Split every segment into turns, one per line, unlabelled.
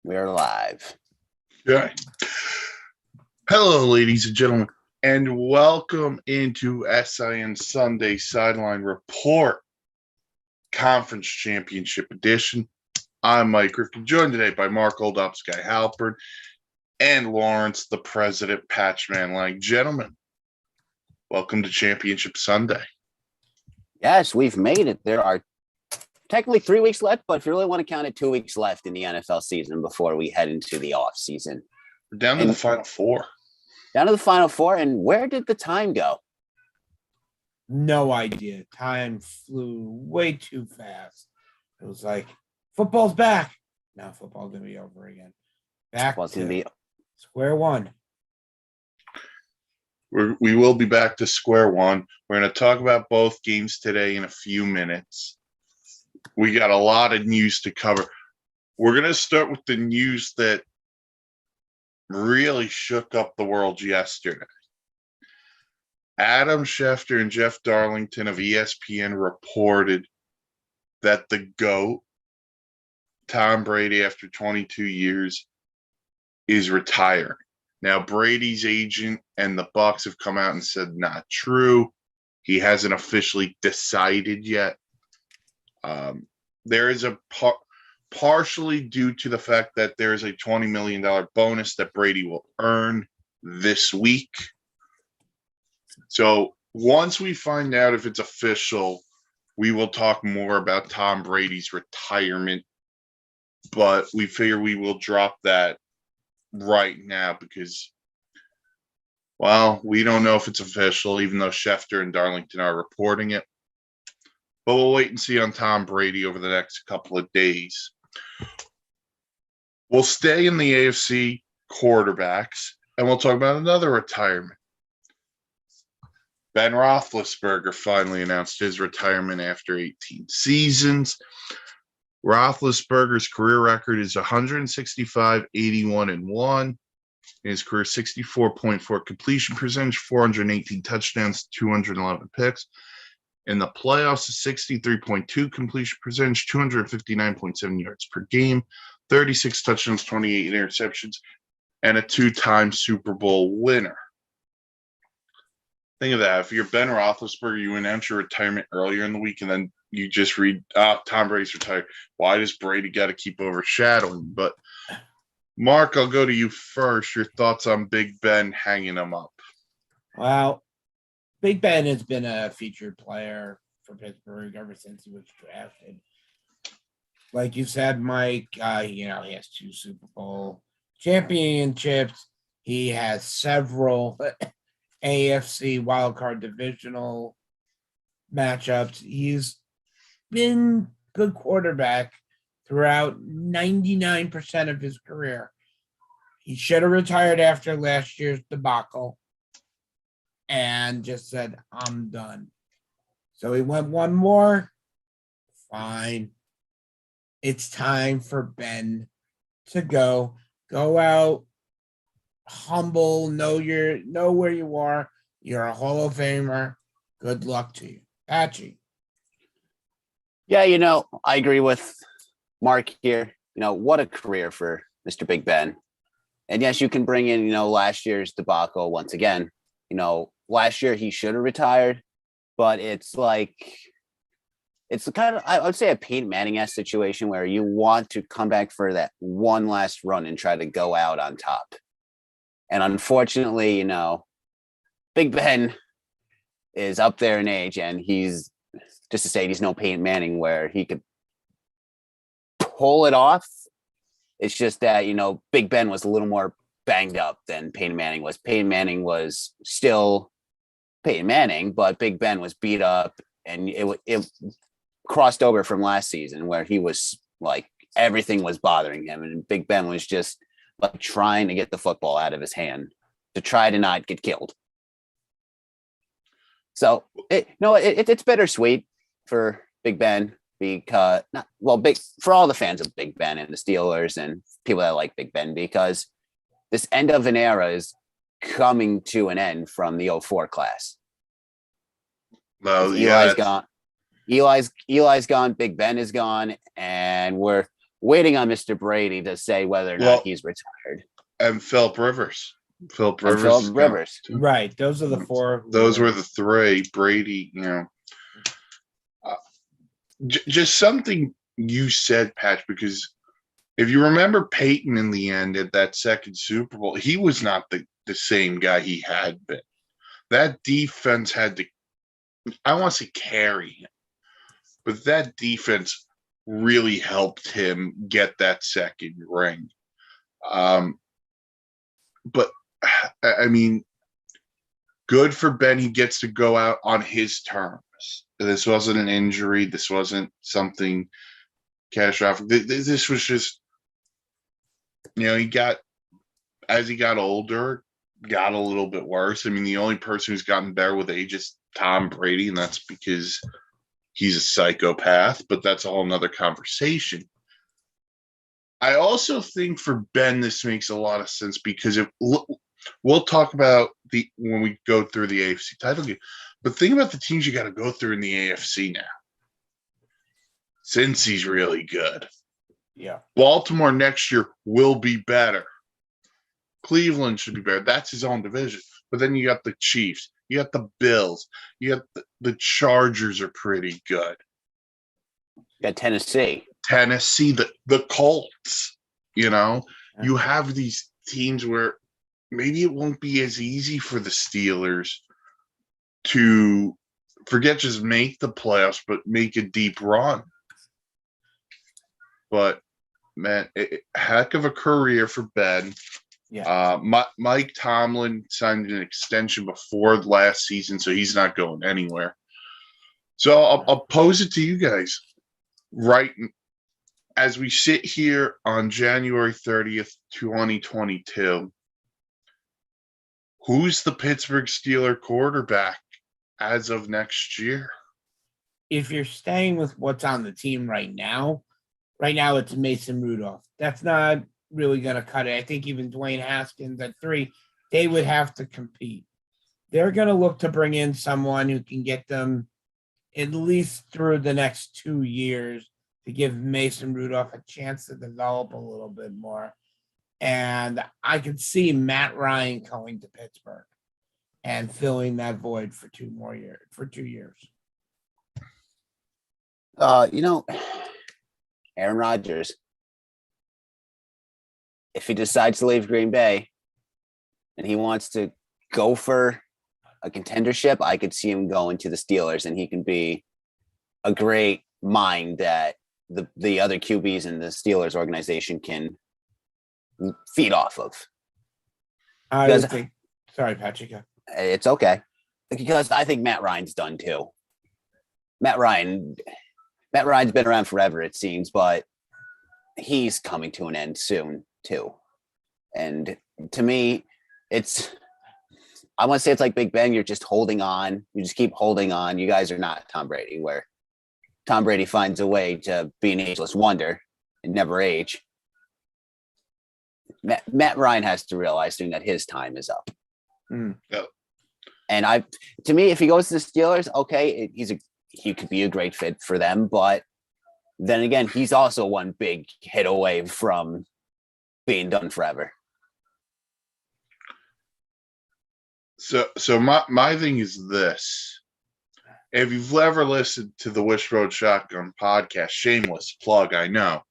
We're live.
Okay. Hello, ladies and gentlemen, and welcome into SIN Sunday Sideline Report Conference Championship Edition. I'm Mike Rifkin, joined today by Mark Oldop, Sky Halpern, and Lawrence, the President, Patchman Lang. Gentlemen, welcome to Championship Sunday.
Yes, we've made it. There are technically 3 weeks left, but if you really want to count it, 2 weeks left in the NFL season before we head into the off season.
We're down to the Final Four.
Down to the Final Four, and where did the time go?
No idea. Time flew way too fast. It was like, football's back. Now football's going to be over again. Back to square one.
We will be back to square one. We're going to talk about both games today in a few minutes. We got a lot of news to cover. We're going to start with the news that really shook up the world yesterday. Adam Schefter and Jeff Darlington of ESPN reported that the GOAT, Tom Brady, after 22 years, is retiring. Now, Brady's agent and the Bucs have come out and said not true. He hasn't officially decided yet. There is a partially due to the fact that there is a $20 million bonus that Brady will earn this week. So once we find out if it's official, we will talk more about Tom Brady's retirement. But we figure we will drop that right now because, well, we don't know if it's official, even though Schefter and Darlington are reporting it. But we'll wait and see on Tom Brady over the next couple of days. We'll stay in the AFC quarterbacks, and we'll talk about another retirement. Ben Roethlisberger finally announced his retirement after 18 seasons. Roethlisberger's career record is 165, 81, and 1. His career 64.4 completion percentage, 418 touchdowns, 211 picks. In the playoffs, a 63.2 completion percentage, 259.7 yards per game, 36 touchdowns, 28 interceptions, and a two-time Super Bowl winner. Think of that. If you're Ben Roethlisberger, you announce your retirement earlier in the week, and then you just read, Tom Brady's retired. Why does Brady got to keep overshadowing? But, Mark, I'll go to you first. Your thoughts on Big Ben hanging him up?
Well, Big Ben has been a featured player for Pittsburgh ever since he was drafted. Like you said, Mike, he has 2 Super Bowl championships. He has several AFC wildcard divisional matchups. He's been good quarterback throughout 99% of his career. He should have retired after last year's debacle and just said, I'm done. So he went one more. Fine. It's time for Ben to go out, humble, know where you are. You're a Hall of Famer. Good luck to you. Patchy.
Yeah, I agree with Mark here. What a career for Mr. Big Ben. And yes, you can bring in, last year's debacle once again. Last year he should have retired, but it's kind of, I would say, a Peyton Manning-esque situation where you want to come back for that one last run and try to go out on top. And unfortunately, Big Ben is up there in age, and he's, just to say, he's no Peyton Manning where he could pull it off. It's just that, Big Ben was a little more banged up than Peyton Manning was. Peyton Manning was still Peyton Manning, but Big Ben was beat up, and it crossed over from last season where he was like, everything was bothering him, and Big Ben was just like trying to get the football out of his hand to try to not get killed. So it's bittersweet for Big Ben because for all the fans of Big Ben and the Steelers and people that like Big Ben, because this end of an era is coming to an end from the 04 class.
Well,
Eli's gone. Eli's gone. Big Ben is gone, and we're waiting on Mr. Brady to say whether or
Well,
not he's retired.
And Philip Rivers. Philip
And
Rivers.
Philip Rivers.
Right. Those are the four.
Those were the three. Brady, just something you said, Patch, because if you remember Peyton in the end at that second Super Bowl, he was not the same guy he had been. That defense had to, I want to say carry him, but that defense really helped him get that second ring. But I mean, good for Ben. He gets to go out on his terms. This wasn't an injury. This wasn't something catastrophic. This was just, he got, as he got older, got a little bit worse. I mean, the only person who's gotten better with age is Tom Brady, and that's because he's a psychopath, but that's a whole nother conversation. I also think for Ben, this makes a lot of sense because we'll talk about when we go through the AFC title game, but think about the teams you got to go through in the AFC now. Cincy's really good.
Yeah.
Baltimore next year will be better. Cleveland should be better. That's his own division. But then you got the Chiefs. You got the Bills. You got the Chargers are pretty good.
You got Tennessee.
The Colts. You have these teams where maybe it won't be as easy for the Steelers to forget just make the playoffs, but make a deep run. But man, heck of a career for Ben.
Yeah.
Mike Tomlin signed an extension before last season, so he's not going anywhere. So I'll pose it to you guys. Right as we sit here on January 30th, 2022, who's the Pittsburgh Steelers quarterback as of next year?
If you're staying with what's on the team right now it's Mason Rudolph. That's not really going to cut it. I think even Dwayne Haskins at 3, they would have to compete. They're going to look to bring in someone who can get them at least through the next 2 years to give Mason Rudolph a chance to develop a little bit more. And I could see Matt Ryan going to Pittsburgh and filling that void for 2 years.
Aaron Rodgers, if he decides to leave Green Bay and he wants to go for a contendership, I could see him going to the Steelers, and he can be a great mind that the other QBs in the Steelers organization can feed off of.
I would think. Sorry, Patrick.
It's okay, because I think Matt Ryan's done too. Matt Ryan's been around forever, it seems, but he's coming to an end soon too. And to me, I want to say it's like Big Ben. You're just holding on. You just keep holding on. You guys are not Tom Brady, where Tom Brady finds a way to be an ageless wonder and never age. Matt Ryan has to realize soon that his time is up.
Yep.
And to me, if he goes to the Steelers, okay, he could be a great fit for them. But then again, he's also one big hit away from being done forever.
So my thing is this. If you've ever listened to the Wishbone Shotgun podcast, shameless plug, I know,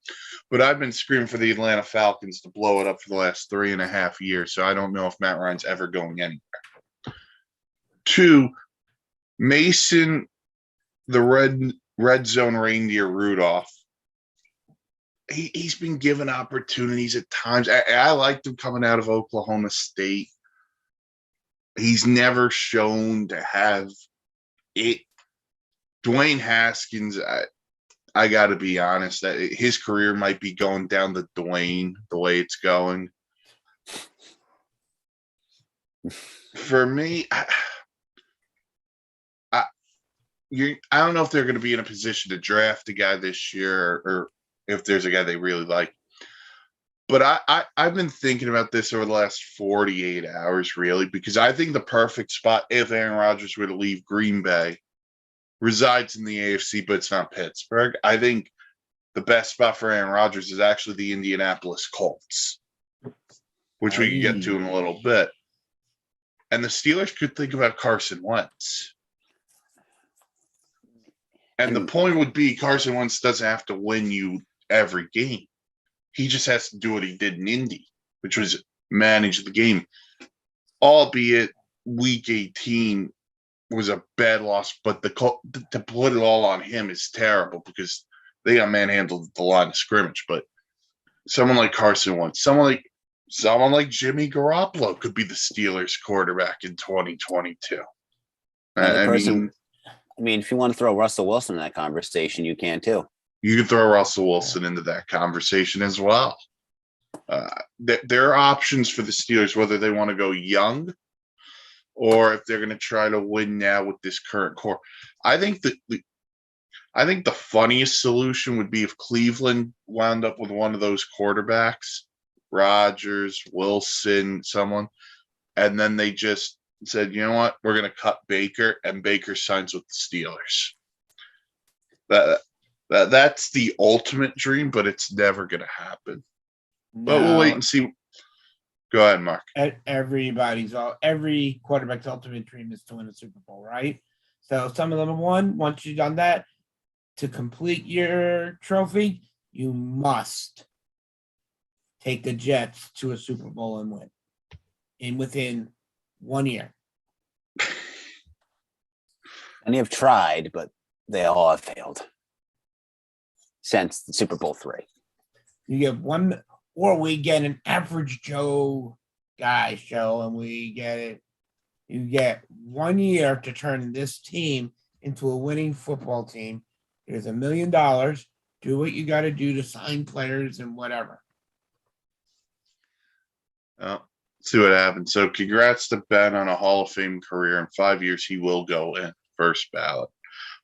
but I've been screaming for the Atlanta Falcons to blow it up for the last 3.5 years, so I don't know if Matt Ryan's ever going anywhere. 2, Mason, the red zone reindeer Rudolph. He's been given opportunities at times. I liked him coming out of Oklahoma State. He's never shown to have it. Dwayne Haskins, I got to be honest, that his career might be going down the Dwayne the way it's going. For me, I don't know if they're going to be in a position to draft a guy this year or if there's a guy they really like. But I've been thinking about this over the last 48 hours, really, because I think the perfect spot, if Aaron Rodgers were to leave Green Bay, resides in the AFC, but it's not Pittsburgh. I think the best spot for Aaron Rodgers is actually the Indianapolis Colts, which we can get to in a little bit. And the Steelers could think about Carson Wentz. And the point would be Carson Wentz doesn't have to win you every game. He just has to do what he did in Indy, which was manage the game. Albeit week 18 was a bad loss, but to put it all on him is terrible because they got manhandled at the line of scrimmage. But someone like Carson Wentz, someone like Jimmy Garoppolo could be the Steelers quarterback in 2022.
I mean, if you want to throw Russell Wilson in that conversation, you can too.
You can throw Russell Wilson into that conversation as well. There are options for the Steelers, whether they want to go young or if they're going to try to win now with this current core. I think the funniest solution would be if Cleveland wound up with one of those quarterbacks, Rodgers, Wilson, someone, and then they just said, you know what, we're going to cut Baker, and Baker signs with the Steelers. That's the ultimate dream, but it's never going to happen. But we'll wait and see. Go ahead, Mark.
Every quarterback's ultimate dream is to win a Super Bowl, right? So some of them won. Once you've done that, to complete your trophy, you must take the Jets to a Super Bowl and win within 1 year.
And they have tried, but they all have failed since the Super Bowl III.
You get one, or we get an average Joe guy show, and we get it. You get 1 year to turn this team into a winning football team. Here's $1 million. Do what you got to do to sign players and whatever.
See what happens. So congrats to Ben on a Hall of Fame career. In 5 years, he will go in first ballot,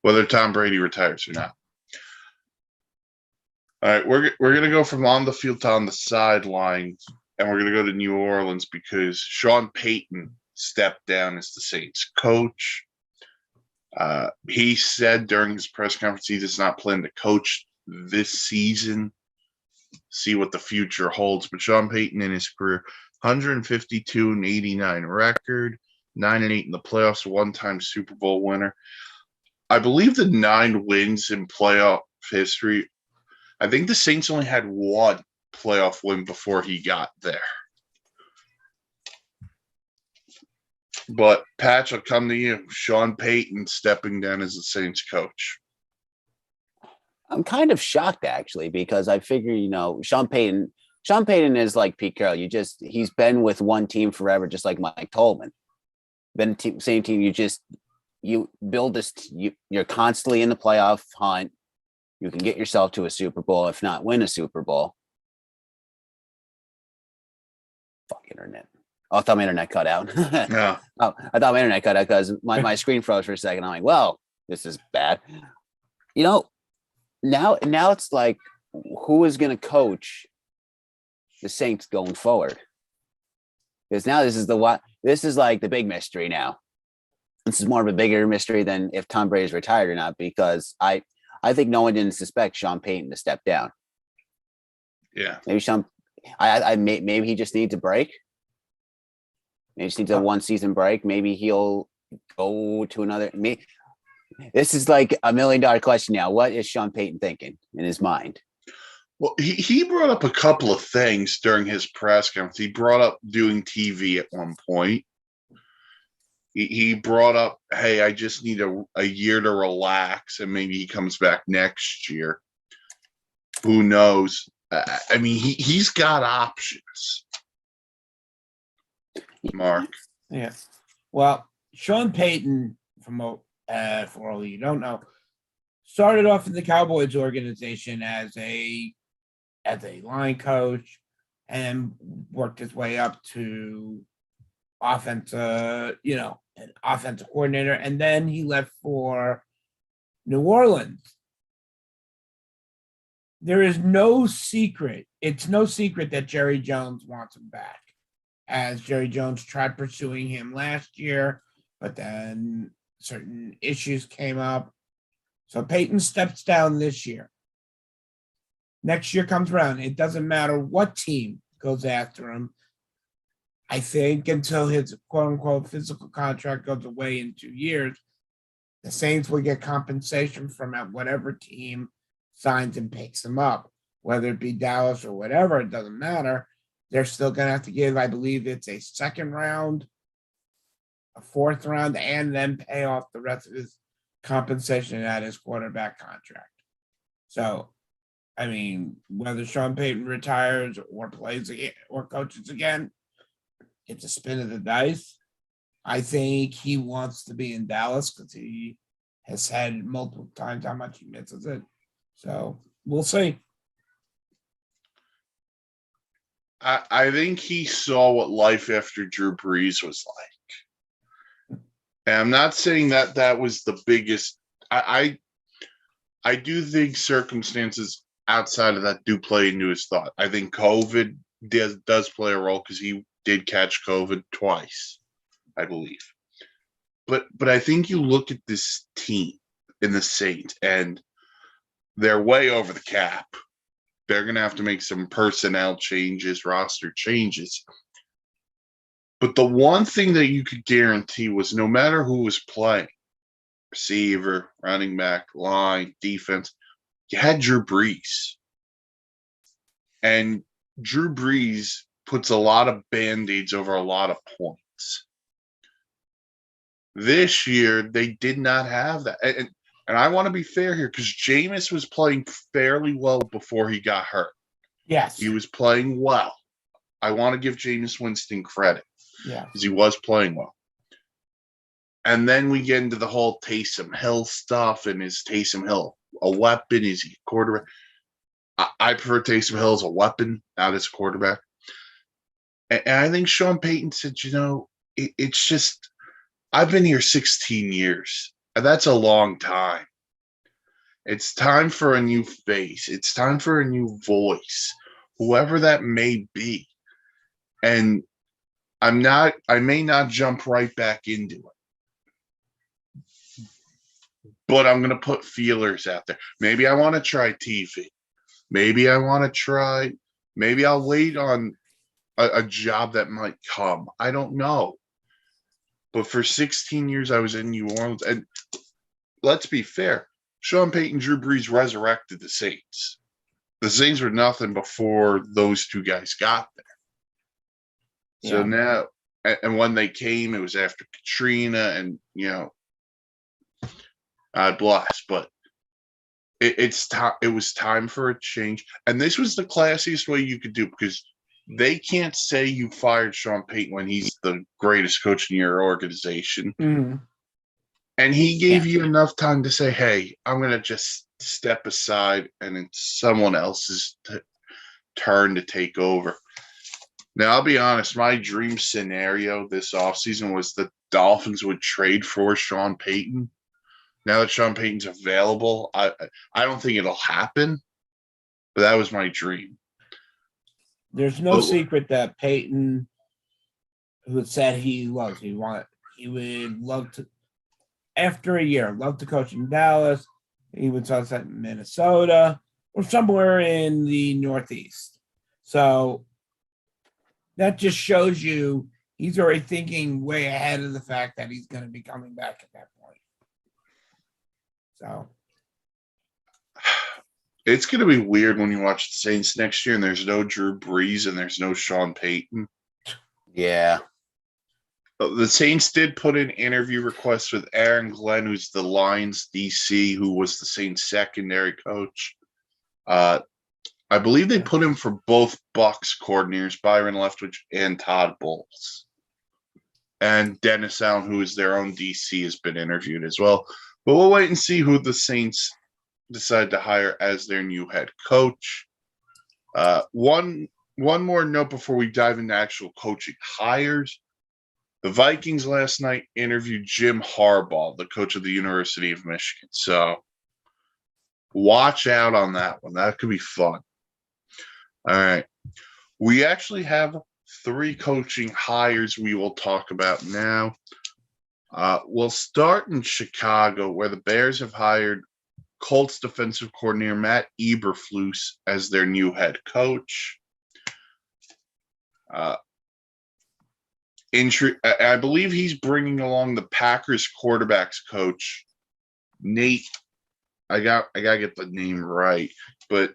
whether Tom Brady retires or not. All right, we're going to go from on the field to on the sidelines, and we're going to go to New Orleans because Sean Payton stepped down as the Saints coach. He said during his press conference he does not plan to coach this season. See what the future holds. But Sean Payton in his career, 152-89 record, 9-8 in the playoffs, one-time Super Bowl winner. I believe the 9 wins in playoff history. I think the Saints only had one playoff win before he got there. But Patch, I'll come to you. Sean Payton stepping down as the Saints coach.
I'm kind of shocked actually, because I figure, Sean Payton is like Pete Carroll. He's been with one team forever, just like Mike Tolman. Same team. You build this. You're constantly in the playoff hunt. You can get yourself to a Super Bowl, if not win a Super Bowl. Fuck internet. Oh, I thought my internet cut out.
Yeah.
Oh, I thought my internet cut out because my screen froze for a second. I'm like, well, this is bad. Now it's like, who is going to coach the Saints going forward? Because now this is like the big mystery now. This is more of a bigger mystery than if Tom Brady's retired or not, because I think no one didn't suspect Sean Payton to step down.
Yeah.
Maybe maybe he just needs a break. Maybe he just needs a 1 season break. Maybe he'll go to another. This is like $1 million question now. What is Sean Payton thinking in his mind?
Well, he brought up a couple of things during his press conference. He brought up doing TV at one point. He brought up, hey, I just need a year to relax, and maybe he comes back next year. Who knows? I mean, he's got options. Mark.
Yeah. Well, Sean Payton, for all of you don't know, started off in the Cowboys organization as a line coach and worked his way up to an offensive coordinator, and then he left for New Orleans. There is no secret. It's no secret that Jerry Jones wants him back, as Jerry Jones tried pursuing him last year, but then certain issues came up. So Peyton steps down this year. next year comes around, it doesn't matter what team goes after him. I think until his quote unquote physical contract goes away in 2 years, the Saints will get compensation from whatever team signs and picks him up, whether it be Dallas or whatever, it doesn't matter. They're still going to have to give, I believe it's a second round, a fourth round, and then pay off the rest of his compensation at his quarterback contract. So, I mean, whether Sean Payton retires or plays again or coaches again, it's a spin of the dice. I think he wants to be in Dallas because he has said multiple times how much he misses it. So we'll see.
I think he saw what life after Drew Brees was like. And I'm not saying that that was the biggest. I do think circumstances outside of that do play into his thought. I think COVID does play a role because he did catch COVID twice, I believe. But I think you look at this team in the Saints, and they're way over the cap. They're going to have to make some personnel changes, roster changes. But the one thing that you could guarantee was no matter who was playing, receiver, running back, line, defense, you had Drew Brees. And Drew Brees puts a lot of Band-Aids over a lot of points. This year, they did not have that. And I want to be fair here because Jameis was playing fairly well before he got hurt.
Yes.
He was playing well. I want to give Jameis Winston credit.
Yeah.
Because he was playing well. And then we get into the whole Taysom Hill stuff, and is Taysom Hill a weapon? Is he a quarterback? I prefer Taysom Hill as a weapon, not as a quarterback. And I think Sean Payton said, it's just, I've been here 16 years. And that's a long time. It's time for a new face. It's time for a new voice, whoever that may be. And I may not jump right back into it, but I'm going to put feelers out there. Maybe I want to try TV. Maybe I want to try, maybe I'll wait on a job that might come. I don't know. But for 16 years, I was in New Orleans. And let's be fair, Sean Payton, Drew Brees resurrected the Saints. The Saints were nothing before those two guys got there. So now, and when they came, it was after Katrina, and, God bless. But it was time for a change. And this was the classiest way you could do, because they can't say you fired Sean Payton when he's the greatest coach in your organization.
Mm-hmm.
And he gave you enough time to say, hey, I'm going to just step aside, and it's someone else's turn to take over. Now, I'll be honest, my dream scenario this offseason was the Dolphins would trade for Sean Payton. Now that Sean Payton's available, I don't think it'll happen, but that was my dream.
There's no secret that Payton, who said he would love to, after a year, love to coach in Dallas. He would sunset in Minnesota or somewhere in the Northeast. So that just shows you he's already thinking way ahead of the fact that he's going to be coming back at that point. So
it's going to be weird when you watch the Saints next year and there's no Drew Brees and there's no Sean Payton.
Yeah.
The Saints did put in interview requests with Aaron Glenn, who's the Lions DC, who was the Saints secondary coach. I believe they put him for both Bucs coordinators, Byron Leftwich and Todd Bowles. And Dennis Allen, who is their own DC, has been interviewed as well. But we'll wait and see who the Saints decide to hire as their new head coach. One more note before we dive into actual coaching hires. The Vikings last night interviewed Jim Harbaugh, the coach of the University of Michigan. So watch out on that one. That could be fun. All right. We actually have 3 coaching hires we will talk about now. We'll start in Chicago, where the Bears have hired Colts defensive coordinator Matt Eberflus as their new head coach. I believe he's bringing along the Packers quarterbacks coach, Nate. I gotta get the name right, but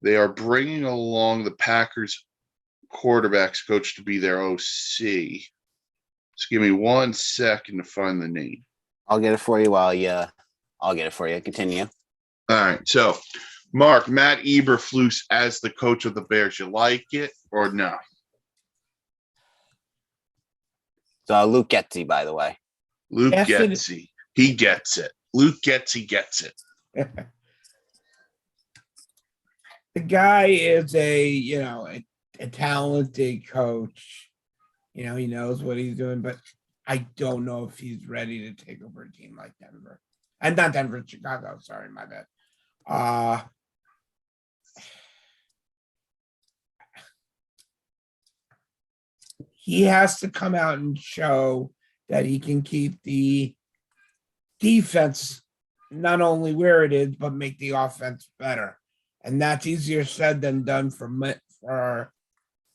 they are bringing along the Packers quarterbacks coach to be their OC. Just give me 1 second to find the name.
I'll get it for you I'll get it for you. Continue.
All right. So, Mark, Matt Eberflus as the coach of the Bears. You like it or no?
So Luke Getzey, by the way.
Luke
Yes, it is.
Getzey. He gets it. Luke Getzey gets it.
The guy is a talented coach. He knows what he's doing, but I don't know if he's ready to take over a team like Denver. And not Denver, Chicago. Sorry, my bad. He has to come out and show that he can keep the defense not only where it is, but make the offense better. And that's easier said than done for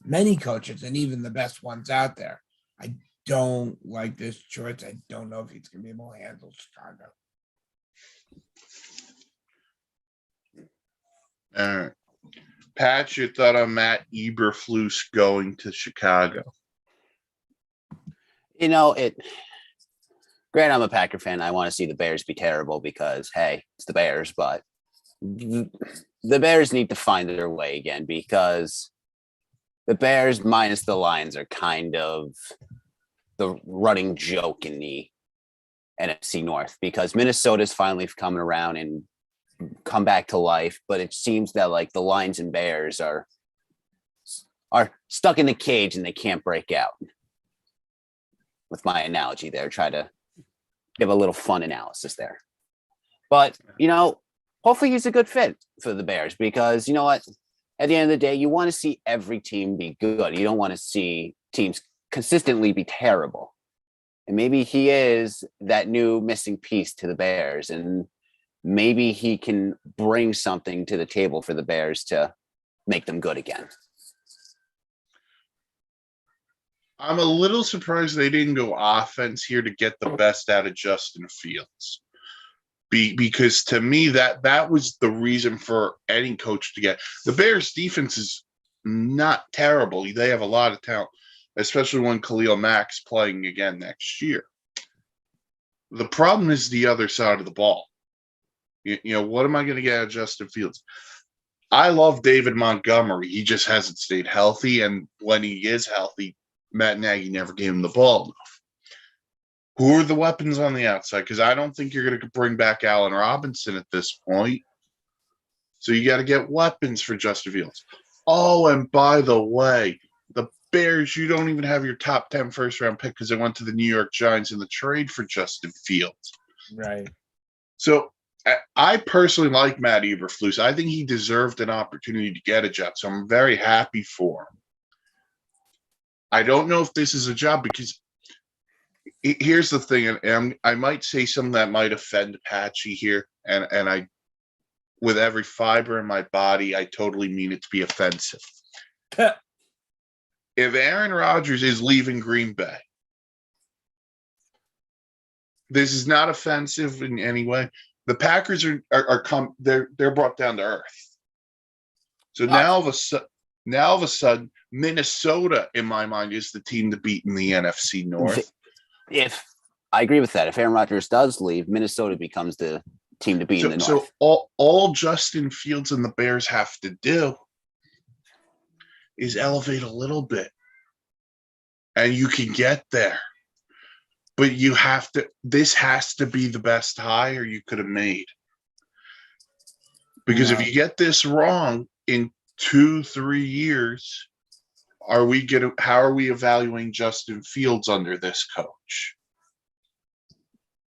many coaches and even the best ones out there. I don't like this choice. I don't know if he's going to be able to handle Chicago.
All right. Pat, your thought on Matt Eberflus going to Chicago?
Granted, I'm a Packer fan. I want to see the Bears be terrible because, hey, it's the Bears. But the Bears need to find their way again because the Bears minus the Lions are kind of the running joke in the NFC North because Minnesota's finally coming around and come back to life. But it seems that like the Lions and Bears are stuck in the cage and they can't break out. With my analogy there, try to give a little fun analysis there. But, hopefully he's a good fit for the Bears because you know what? At the end of the day, you want to see every team be good. You don't want to see teams consistently be terrible. And maybe he is that new missing piece to the Bears. And maybe he can bring something to the table for the Bears to make them good again.
I'm a little surprised they didn't go offense here to get the best out of Justin Fields. Because to me, that was the reason for any coach to get. The Bears defense is not terrible. They have a lot of talent, especially when Khalil Mack's playing again next year. The problem is the other side of the ball. What am I going to get out of Justin Fields? I love David Montgomery. He just hasn't stayed healthy. And when he is healthy, Matt Nagy never gave him the ball enough. Who are the weapons on the outside? Because I don't think you're going to bring back Allen Robinson at this point. So you got to get weapons for Justin Fields. Oh, and by the way, the Bears, you don't even have your top 10 first-round pick because they went to the New York Giants in the trade for Justin Fields.
Right.
So I personally like Matt Eberflus. I think he deserved an opportunity to get a job. So I'm very happy for him. I don't know if this is a job because here's the thing, and I might say something that might offend Patchy here, and I, with every fiber in my body, I totally mean it to be offensive. If Aaron Rodgers is leaving Green Bay, this is not offensive in any way. The Packers they're brought down to earth. So now all of a sudden, Minnesota, in my mind, is the team to beat in the NFC North.
If I agree with that, if Aaron Rodgers does leave, Minnesota becomes the team to beat in the North.
So all Justin Fields and the Bears have to do is elevate a little bit, and you can get there. But this has to be the best hire you could have made. Because if you get this wrong in 2-3 years, how are we evaluating Justin Fields under this coach?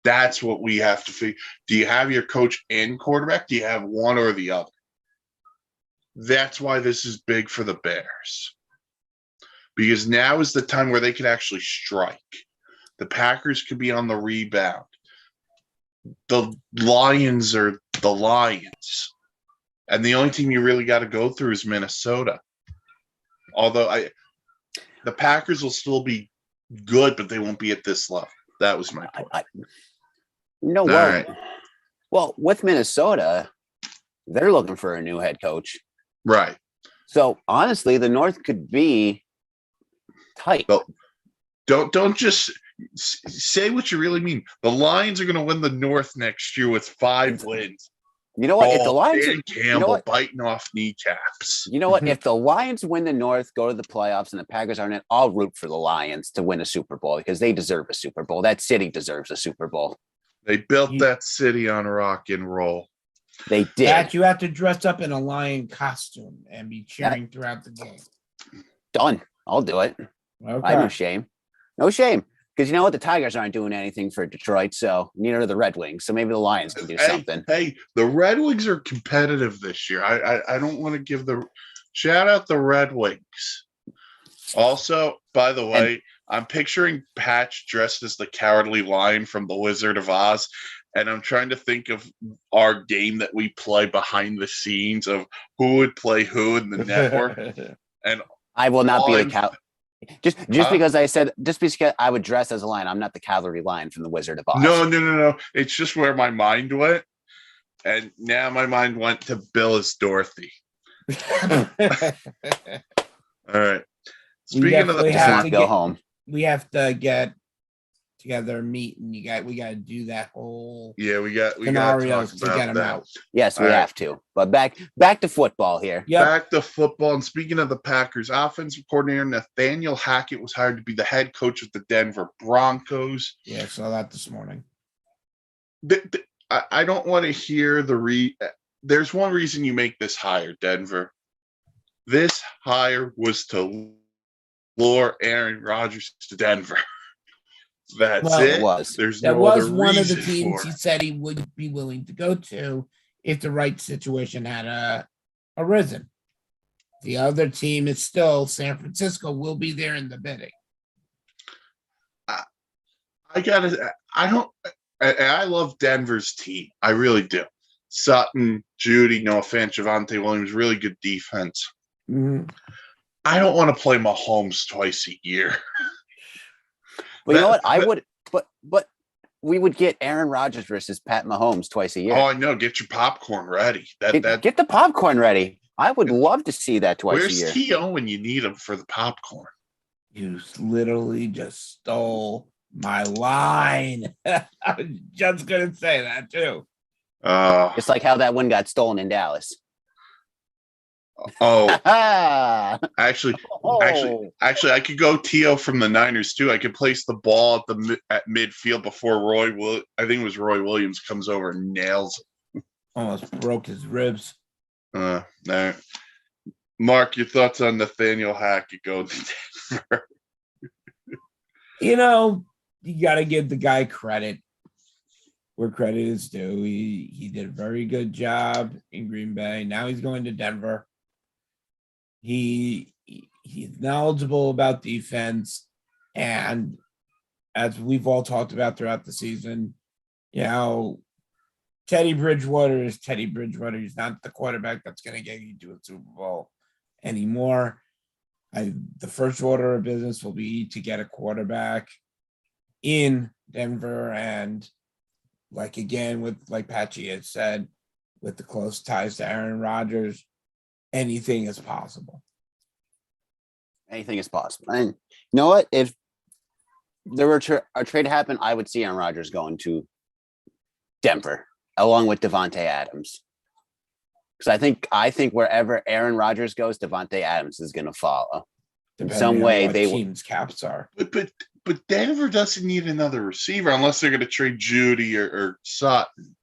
That's what we have to figure. Do you have your coach and quarterback? Do you have one or the other? That's why this is big for the Bears. Because now is the time where they could actually strike. The Packers could be on the rebound. the Lions are the Lions, and the only team you really got to go through is Minnesota. Although the Packers will still be good, but they won't be at this level. That was my point.
No,
All
well,
right.
well, with Minnesota, they're looking for a new head coach.
Right.
So honestly, the North could be tight.
Well, don't just say what you really mean. The Lions are going to win the North next year with 5 wins.
You know what? If the Lions,
Dan Campbell biting off kneecaps.
you know what? If the Lions win the North, go to the playoffs, and the Packers aren't in, I'll root for the Lions to win a Super Bowl because they deserve a Super Bowl. That city deserves a Super Bowl.
They built that city on rock and roll.
They did.
That you have to dress up in a lion costume and be cheering throughout the game.
Done. I'll do it.
Okay.
I no shame. No shame. Because you know what? The Tigers aren't doing anything for Detroit, so neither are the Red Wings. So maybe the Lions can do something.
Hey, the Red Wings are competitive this year. I don't want to give the shout out the Red Wings. Also, by the way, I'm picturing Patch dressed as the Cowardly Lion from The Wizard of Oz, and I'm trying to think of our game that we play behind the scenes of who would play who in the network. And
I will not be the
I'm-
cow. Just because I said just because I would dress as a lion, I'm not the cavalry lion from the Wizard of Oz.
No. It's just where my mind went. And now my mind went to Bill as Dorothy. All right. Speaking of the
definitely
Just
have
want
to
to go
get-
home.
we have to get together, meet, and we got to do that whole
yeah, we got to
scenarios
talk
to get
about
them
that.
out.
Yes, we
All right.
have to. But back to football here.
Yep.
Back to football. And speaking of the Packers, offensive coordinator Nathaniel Hackett was hired to be the head coach of the Denver Broncos.
Yeah, saw that this morning.
I don't want to hear there's one reason you make this hire, Denver. This hire was to lure Aaron Rodgers to Denver. That's
Well,
it.
It was.
There's
That
no
was
other
one of the
reason
teams
for
he
it.
said he would be willing to go to if the right situation had arisen. The other team is still San Francisco will be there in the bidding.
I love Denver's team. I really do. Sutton, Judy, no offense, Javante Williams, really good defense.
Mhm.
I don't want to play Mahomes twice a year.
But you know what? I would. But we would get Aaron Rodgers versus Pat Mahomes twice a year.
Oh, I know. Get your popcorn ready.
Get the popcorn ready. I would love to see that twice a
Where's
year.
T.O. when you need him for the popcorn?
You literally just stole my line. I was just gonna say that too.
Just like how that one got stolen in Dallas.
Oh,
Ah,
actually,
oh.
I could go T.O. from the Niners too. I could place the ball at midfield before I think it was Roy Williams comes over and nails
Almost broke his ribs.
it. All right. Mark, your thoughts on Nathaniel Hackett going to Denver?
You know, you got to give the guy credit where credit is due. He did a very good job in Green Bay. Now he's going to Denver. He's knowledgeable about defense, and as we've all talked about throughout the season, you know, Teddy Bridgewater is Teddy Bridgewater. He's not the quarterback that's going to get you to a Super Bowl anymore. The first order of business will be to get a quarterback in Denver, and like Patchy had said, with the close ties to Aaron Rodgers, anything is possible.
Anything is possible. And you know what? If there were a trade to happen, I would see Aaron Rodgers going to Denver along with Devontae Adams. Because I think wherever Aaron Rodgers goes, Devontae Adams is going to follow. In
Depending
some
on
way,
what
they
teams' caps are.
But Denver doesn't need another receiver unless they're going to trade Judy or Sutton.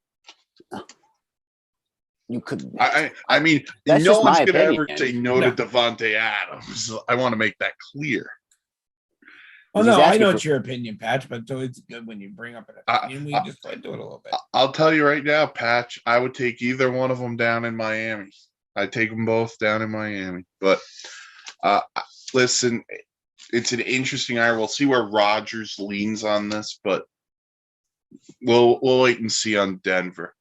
You could.
I mean,
That's
no
just
one's
my
going to ever
opinion.
say no to Devontae Adams. I want to make that clear.
Oh
He's
no, I
asking
know
for-
it's your opinion, Patch, but so it's good when you bring up an opinion. We just go into it a little bit.
I'll tell you right now, Patch, I would take either one of them down in Miami. I'd take them both down in Miami. But listen, it's an interesting hour. We'll see where Rodgers leans on this, but we'll wait and see on Denver.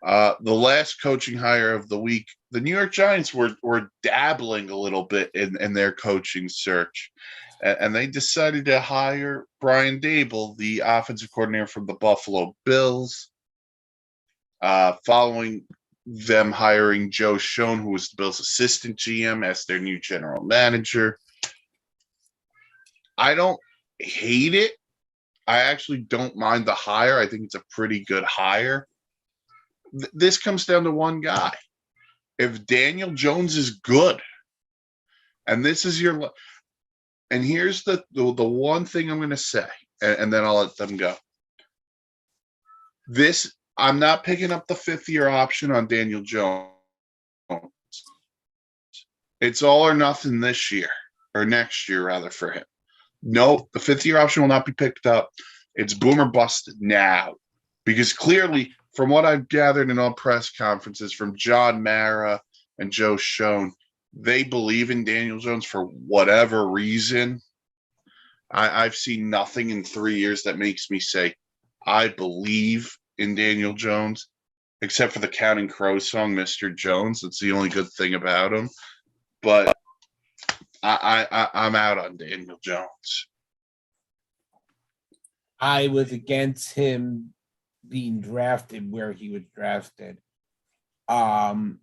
The last coaching hire of the week, the New York Giants were dabbling a little bit in their coaching search, and they decided to hire Brian Dable, the offensive coordinator from the Buffalo Bills. Following them hiring Joe Schoen, who was the Bills' assistant GM, as their new general manager. I don't hate it. I actually don't mind the hire. I think it's a pretty good hire. This comes down to one guy. If Daniel Jones is good, and this is your, and here's the one thing I'm going to say, and then I'll let them go. I'm not picking up the 5th-year option on Daniel Jones. It's all or nothing this year, or next year rather, for him. No, the 5th-year option will not be picked up. It's boom or bust now, because clearly, from what I've gathered in all press conferences from John Mara and Joe Schoen, they believe in Daniel Jones for whatever reason. I've seen nothing in 3 years that makes me say I believe in Daniel Jones, except for the Counting Crows song, Mr. Jones. That's the only good thing about him. But I'm out on Daniel Jones.
I was against him being drafted where he was drafted. Dealing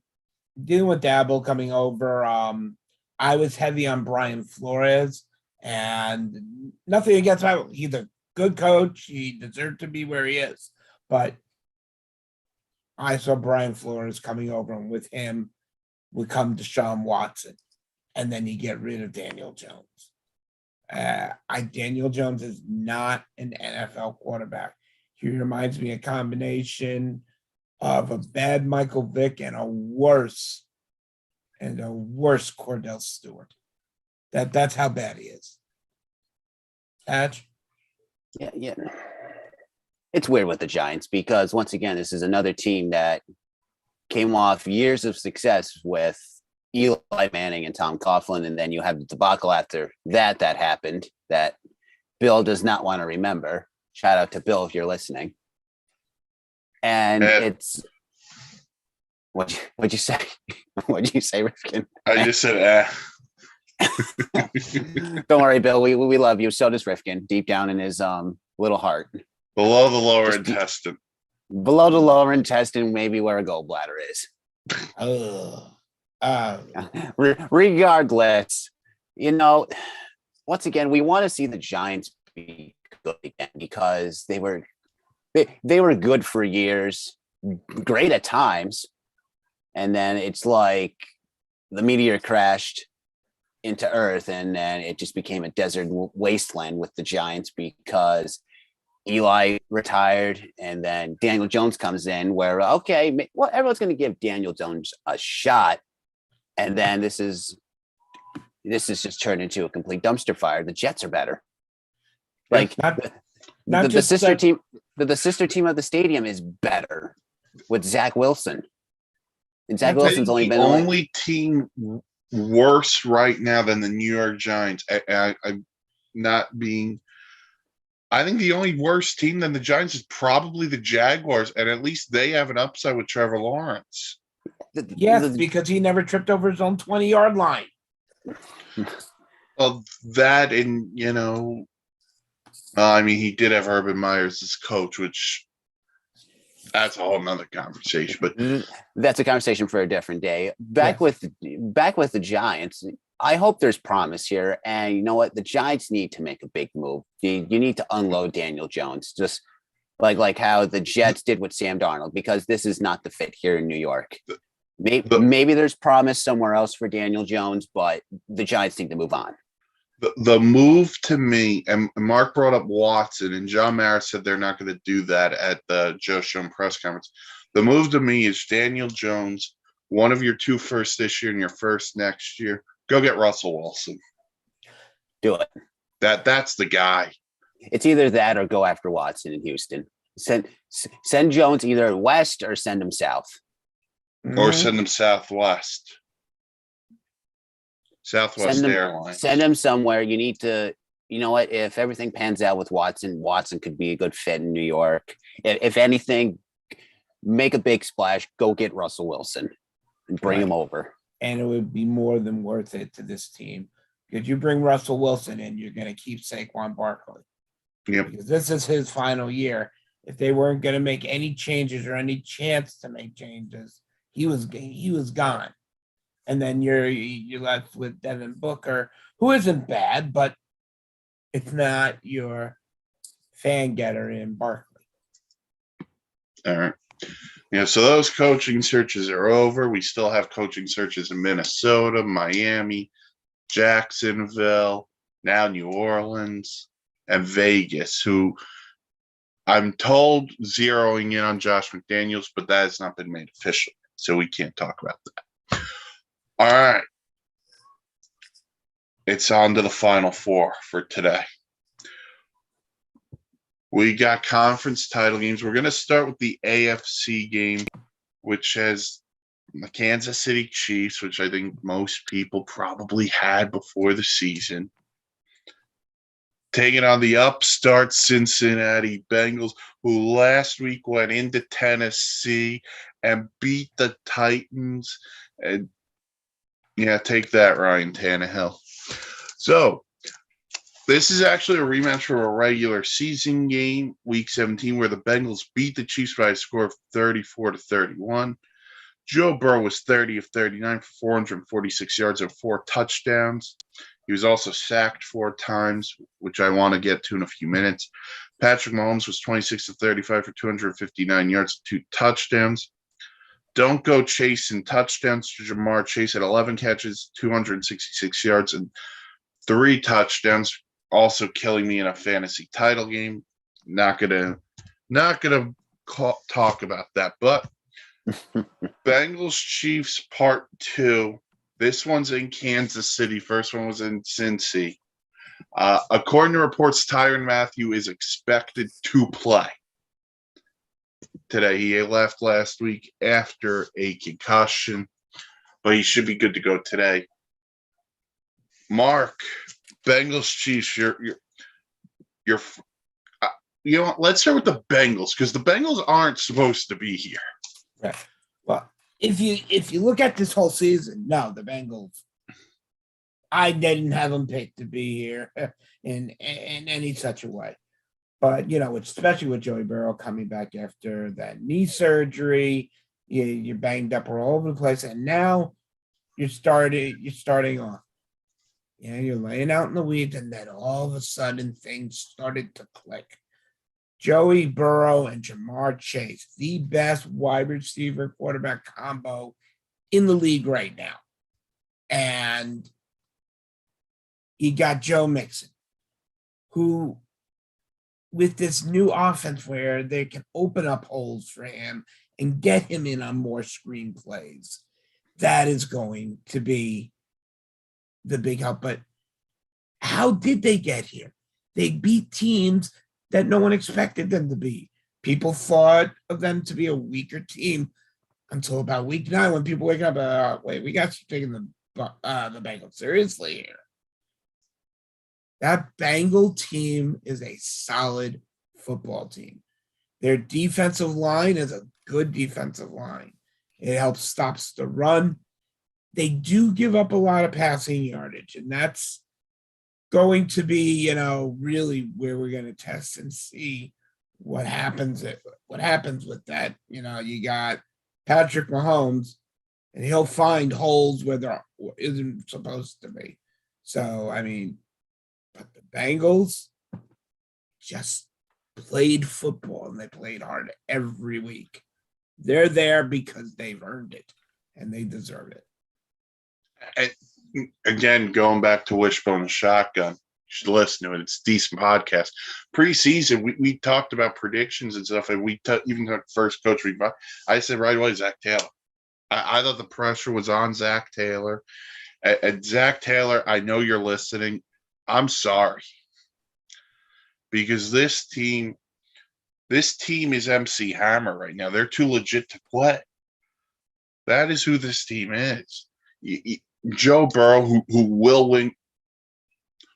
with Dabble coming over, I was heavy on Brian Flores, and nothing against him. He's a good coach. He deserved to be where he is. But I saw Brian Flores coming over, and with him would come Deshaun Watson, and then you get rid of Daniel Jones. Daniel Jones is not an NFL quarterback. He reminds me a combination of a bad Michael Vick and a worse Cordell Stewart. That's how bad he is. Patch?
Yeah. It's weird with the Giants because once again, this is another team that came off years of success with Eli Manning and Tom Coughlin, and then you have the debacle after that happened that Bill does not want to remember. Shout out to Bill if you're listening. And it's what'd you say? What'd you say, Rifkin?
I just said,
Don't worry, Bill. We love you. So does Rifkin, deep down in his little heart.
Below the lower intestine.
Below the lower intestine, maybe where a gallbladder is. Regardless, once again, we want to see the Giants be good again because they were good for years, great at times, and then it's like the meteor crashed into Earth, and then it just became a desert wasteland with the Giants because Eli retired, and then Daniel Jones comes in. Where everyone's going to give Daniel Jones a shot. And then this is just turned into a complete dumpster fire. The Jets are better. Like the sister team, the sister team of the stadium is better with Zach Wilson. And Zach Wilson's only been
only team worse right now than the New York Giants. I'm not being. I think the only worse team than the Giants is probably the Jaguars, and at least they have an upside with Trevor Lawrence.
Because he never tripped over his own 20-yard line.
Well, that and, he did have Urban Meyer as coach, which that's a whole nother conversation. But
that's a conversation for a different day. Back with the Giants, I hope there's promise here. And you know what? The Giants need to make a big move. You need to unload Daniel Jones, just like how the Jets did with Sam Darnold, because this is not the fit here in New York. Maybe there's promise somewhere else for Daniel Jones, but the Giants need to move on.
The move to me, and Mark brought up Watson, and John Mara said they're not going to do that at the Joe Schoen press conference. The move to me is Daniel Jones, one of your 2 first this year and your first next year. Go get Russell Wilson.
Do it.
That's the guy.
It's either that or go after Watson in Houston. Send Jones either west or send him south.
Or send him southwest. Southwest Airlines.
Send him somewhere. You need to you know what? If everything pans out with Watson, Watson could be a good fit in New York. If anything, make a big splash. Go get Russell Wilson and bring him
Right.
over.
And it would be more than worth it to this team. Because you bring Russell Wilson in, you're going to keep Saquon Barkley.
Yep.
Because this is his final year. If they weren't going to make any changes or any chance to make changes, he was gone. And then you're left with Devin Booker, who isn't bad, but it's not your fan getter in Barkley.
All right. Yeah, so those coaching searches are over. We still have coaching searches in Minnesota, Miami, Jacksonville, now New Orleans, and Vegas, who I'm told zeroing in on Josh McDaniels, but that has not been made official, so we can't talk about that. All right. It's on to the final four for today. We got conference title games. We're going to start with the AFC game, which has the Kansas City Chiefs, which I think most people probably had before the season, taking on the upstart Cincinnati Bengals, who last week went into Tennessee and beat the Titans. And yeah, take that, Ryan Tannehill. So this is actually a rematch from a regular season game, Week 17, where the Bengals beat the Chiefs by a score of 34-31. Joe Burrow was 30 of 39 for 446 yards and 4 touchdowns. He was also sacked 4 times, which I want to get to in a few minutes. Patrick Mahomes was 26 of 35 for 259 yards and 2 touchdowns. Don't go chasing touchdowns to Jamar Chase at 11 catches, 266 yards, and 3 touchdowns. Also killing me in a fantasy title game. Not gonna talk about that. But Bengals Chiefs Part 2. This one's in Kansas City. First one was in Cincy. According to reports, Tyrann Mathieu is expected to play today. He left last week after a concussion, but he should be good to go today. Mark, Bengals Chiefs. You know what? Let's start with the Bengals because the Bengals aren't supposed to be here.
Right. Well, if you look at this whole season, no, the Bengals, I didn't have them picked to be here in any such a way. But especially with Joey Burrow coming back after that knee surgery, you're banged up all over the place, and now you're starting off. You're laying out in the weeds, and then all of a sudden things started to click. Joey Burrow and Jamar Chase, the best wide receiver quarterback combo in the league right now. And you got Joe Mixon, who, with this new offense where they can open up holes for him and get him in on more screenplays, that is going to be the big help. But how did they get here? They beat teams that no one expected them to be. People thought of them to be a weaker team until about week 9 when people wake up, wait, we got you taking the Bengals seriously here. That Bengal team is a solid football team. Their defensive line is a good defensive line. It helps stops the run. They do give up a lot of passing yardage, and that's going to be, really where we're going to test and see what happens with that. You got Patrick Mahomes, and he'll find holes where there isn't supposed to be. So, but the Bengals just played football, and they played hard every week. They're there because they've earned it, and they deserve it.
Again, going back to Wishbone and Shotgun, you should listen to it. It's a decent podcast. Preseason, we talked about predictions and stuff, and we even took first coach week. I said right away, Zach Taylor. I thought the pressure was on Zach Taylor. And Zach Taylor, I know you're listening. I'm sorry. Because this team is MC Hammer right now. They're too legit to play. That is who this team is. Joe Burrow, who will win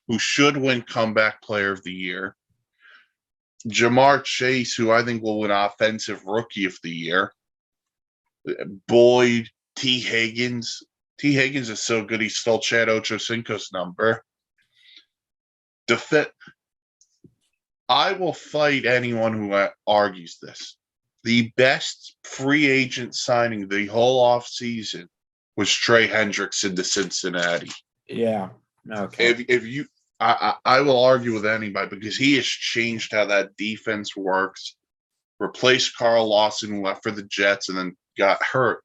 who should win Comeback Player of the Year. Jamar Chase, who I think will win Offensive Rookie of the Year. Boyd, T. Higgins. T. Higgins is so good he stole Chad Ochocinco's number. I will fight anyone who argues this. The best free agent signing the whole offseason was Trey Hendrickson to Cincinnati.
Yeah. Okay.
If you, I will argue with anybody because he has changed how that defense works. Replaced Carl Lawson, who left for the Jets and then got hurt.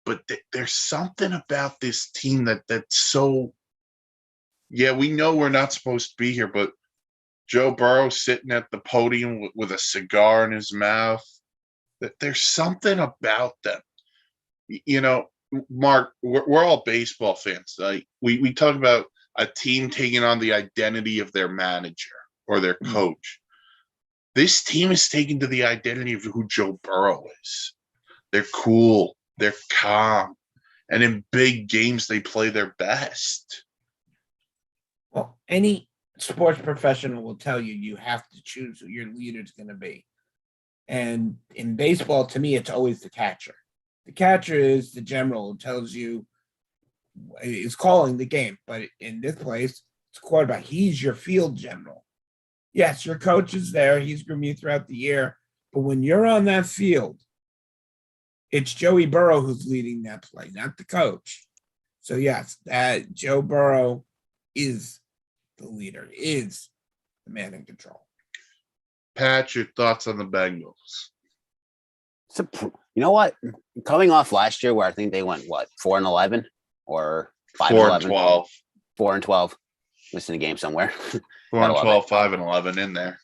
But there's something about this team that's so. Yeah, we know we're not supposed to be here, but Joe Burrow sitting at the podium with a cigar in his mouth. That there's something about them. You know, Mark, we're all baseball fans. Like we talk about a team taking on the identity of their manager or their coach. This team is taken to the identity of who Joe Burrow is. They're cool. They're calm. And in big games, they play their best.
Well, any sports professional will tell you you have to choose who your leader is going to be. And in baseball, to me, it's always the catcher. The catcher is the general who tells you is calling the game. But in this place, it's quarterback. He's your field general. Yes, your coach is there. He's grooming you throughout the year. But when you're on that field, it's Joey Burrow who's leading that play, not the coach. So, yes, that Joe Burrow is the leader, is the man in control.
Pat, your thoughts on the Bengals?
So, you know what? Coming off last year, where I think they went 4-11 or 5-11,
4-12,
4-12. Listen to game somewhere.
4-12, 5-11 in there.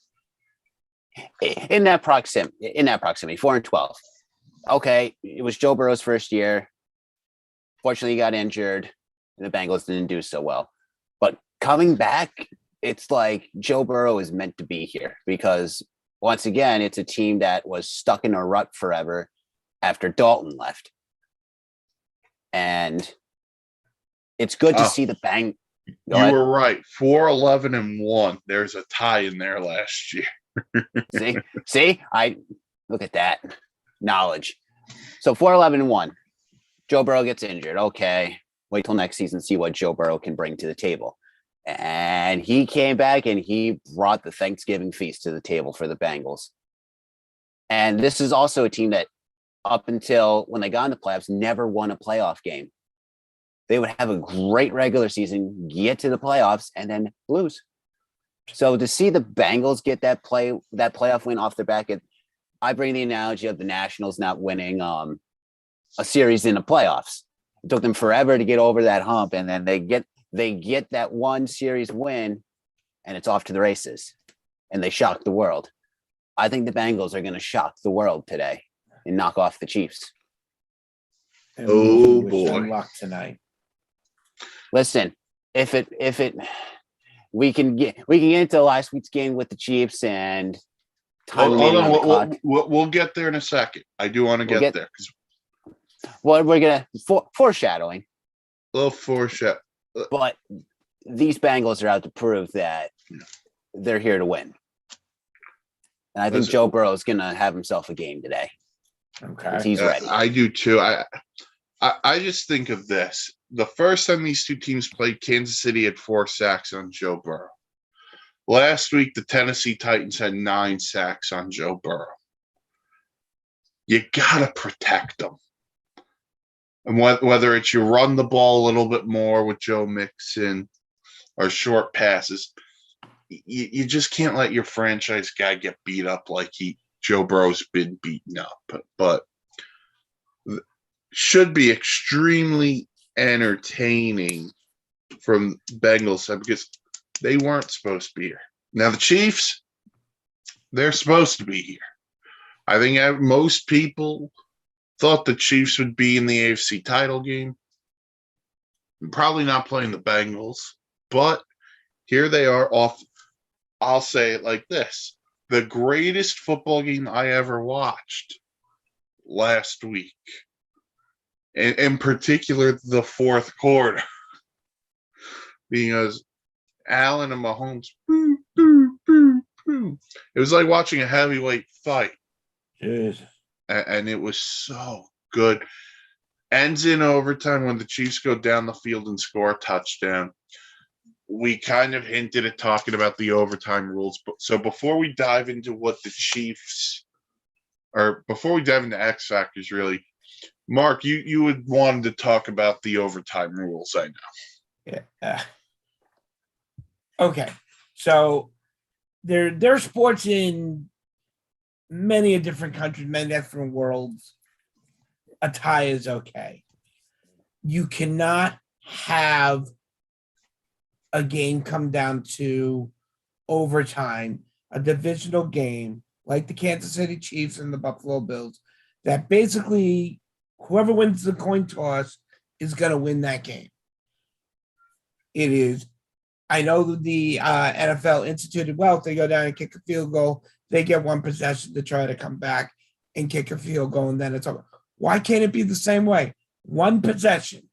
In that proximity, 4-12. Okay, it was Joe Burrow's first year. Fortunately, he got injured, and the Bengals didn't do so well. But coming back, it's like Joe Burrow is meant to be here because, once again, it's a team that was stuck in a rut forever after Dalton left. And it's good to see the bang.
You were right. 4-11-1. There's a tie in there last year.
See, I look at that knowledge. So 4-11-1. Joe Burrow gets injured. Okay, wait till next season, see what Joe Burrow can bring to the table. And he came back and he brought the Thanksgiving feast to the table for the Bengals. And this is also a team that, up until when they got in the playoffs, never won a playoff game. They would have a great regular season, get to the playoffs, and then lose. So to see the Bengals get that playoff win off the back, I bring the analogy of the Nationals not winning a series in the playoffs. It took them forever to get over that hump, and then they get that one series win, and it's off to the races, and they shock the world. I think the Bengals are going to shock the world today and knock off the Chiefs.
And
Oh,
wish
boy.
them luck tonight.
Listen, we can get into last week's game with the Chiefs and time
Hold
remaining on the clock.
on. We'll get there in a second. I do want to get there.
Well, we're gonna foreshadowing,
A little foreshadow.
but these Bengals are out to prove that they're here to win. And I think
Listen,
Joe Burrow is gonna have himself a game today.
Okay.
He's ready.
I do too. I just think of this. The first time these two teams played, Kansas City had 4 sacks on Joe Burrow. Last week, the Tennessee Titans had 9 sacks on Joe Burrow. You got to protect them. And whether it's you run the ball a little bit more with Joe Mixon or short passes, you just can't let your franchise guy get beat up like Joe Burrow's been beaten up. But should be extremely entertaining from Bengals side because they weren't supposed to be here. Now the Chiefs, they're supposed to be here. I think most people thought the Chiefs would be in the AFC title game. Probably not playing the Bengals, but here they are off. I'll say it like this. The greatest football game I ever watched last week. In particular, the fourth quarter. Because Allen and Mahomes. Boo, boo, boo, boo. It was like watching a heavyweight fight,
Jeez.
and it was so good. Ends in overtime when the Chiefs go down the field and score a touchdown. We kind of hinted at talking about the overtime rules, but so before we dive into what the Chiefs, or before we dive into X factors, really, Mark, you would wanted to talk about the overtime rules. I know.
Yeah. Okay. So there's sports in many different countries, many different worlds. A tie is okay. You cannot have a game come down to overtime, a divisional game like the Kansas City Chiefs and the Buffalo Bills, that basically whoever wins the coin toss is going to win that game. It is. I know that the NFL instituted, well, if they go down and kick a field goal, they get one possession to try to come back and kick a field goal, and then it's over. Why can't it be the same way? One possession.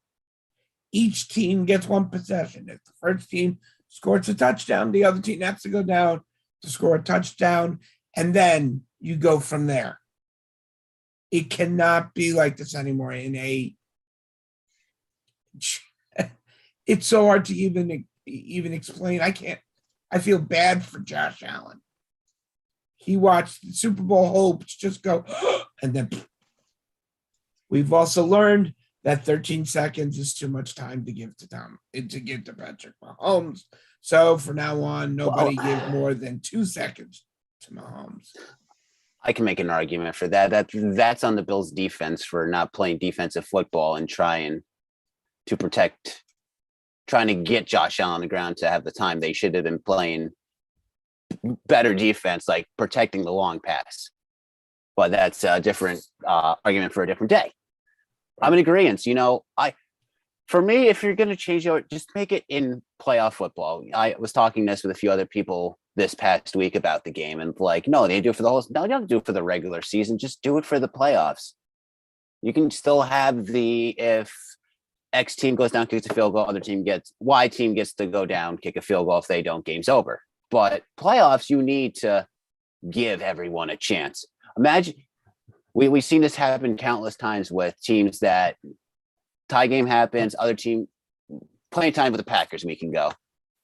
Each team gets one possession. If the first team scores a touchdown, the other team has to go down to score a touchdown, and then you go from there. It cannot be like this anymore. It's so hard to even explain. I feel bad for Josh Allen. He watched the Super Bowl hopes just go, and then we've also learned that 13 seconds is too much time to give to Patrick Mahomes. So from now on, nobody give more than 2 seconds to Mahomes.
I can make an argument for that. That's on the Bills' defense for not playing defensive football and trying to get Josh Allen on the ground to have the time. They should have been playing better defense, like protecting the long pass. But that's a different argument for a different day. I'm in agreement. For me, if you're going to change it, just make it in playoff football. I was talking this with a few other people this past week about the game, and no, they do it for the whole. No, you don't do it for the regular season. Just do it for the playoffs. You can still have if X team goes down, kicks a field goal, Y team gets to go down, kick a field goal. If they don't, game's over. But playoffs, you need to give everyone a chance. Imagine we've seen this happen countless times with teams that tie game happens, other team playing time with the Packers. We can go.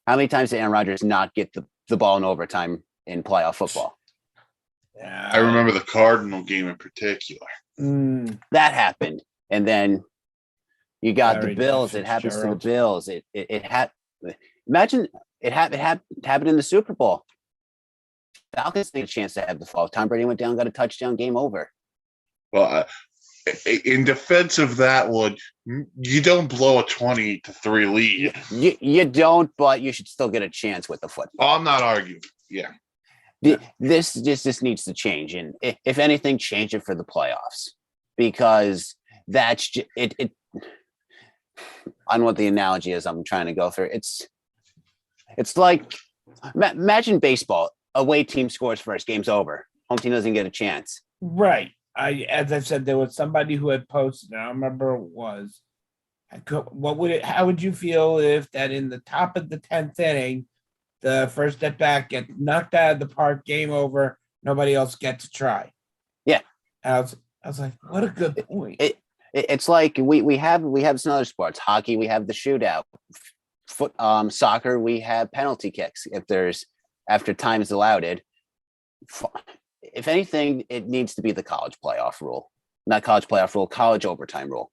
How many times did Aaron Rodgers not get the ball in overtime in playoff football?
I remember the Cardinal game in particular.
That happened, and then you got
Larry
the Bills. It happens to the
Fitzgerald.
Bills. It had. Imagine it happened in the Super Bowl. Falcons had a chance to have the fall. Tom Brady went down, got a touchdown, game over.
Well, in defense of that one, you don't blow a 20-3 lead.
You don't, but you should still get a chance with the football.
Oh, I'm not arguing. Yeah.
This needs to change, and if anything, change it for the playoffs, because that's it. I don't know what the analogy is I'm trying to go through. It's like imagine baseball. Away team scores first, game's over. Home team doesn't get a chance.
Right. As I said, there was somebody who had posted, and I don't remember what it was. How would you feel if that in the top of the 10th inning, the first at bat gets knocked out of the park, game over, nobody else gets to try?
Yeah.
I was like, what a good point.
It's like we have some other sports. Hockey, we have the shootout. Soccer, we have penalty kicks if there's after time is allowed. If anything, it needs to be the college playoff rule, not college playoff rule, college overtime rule,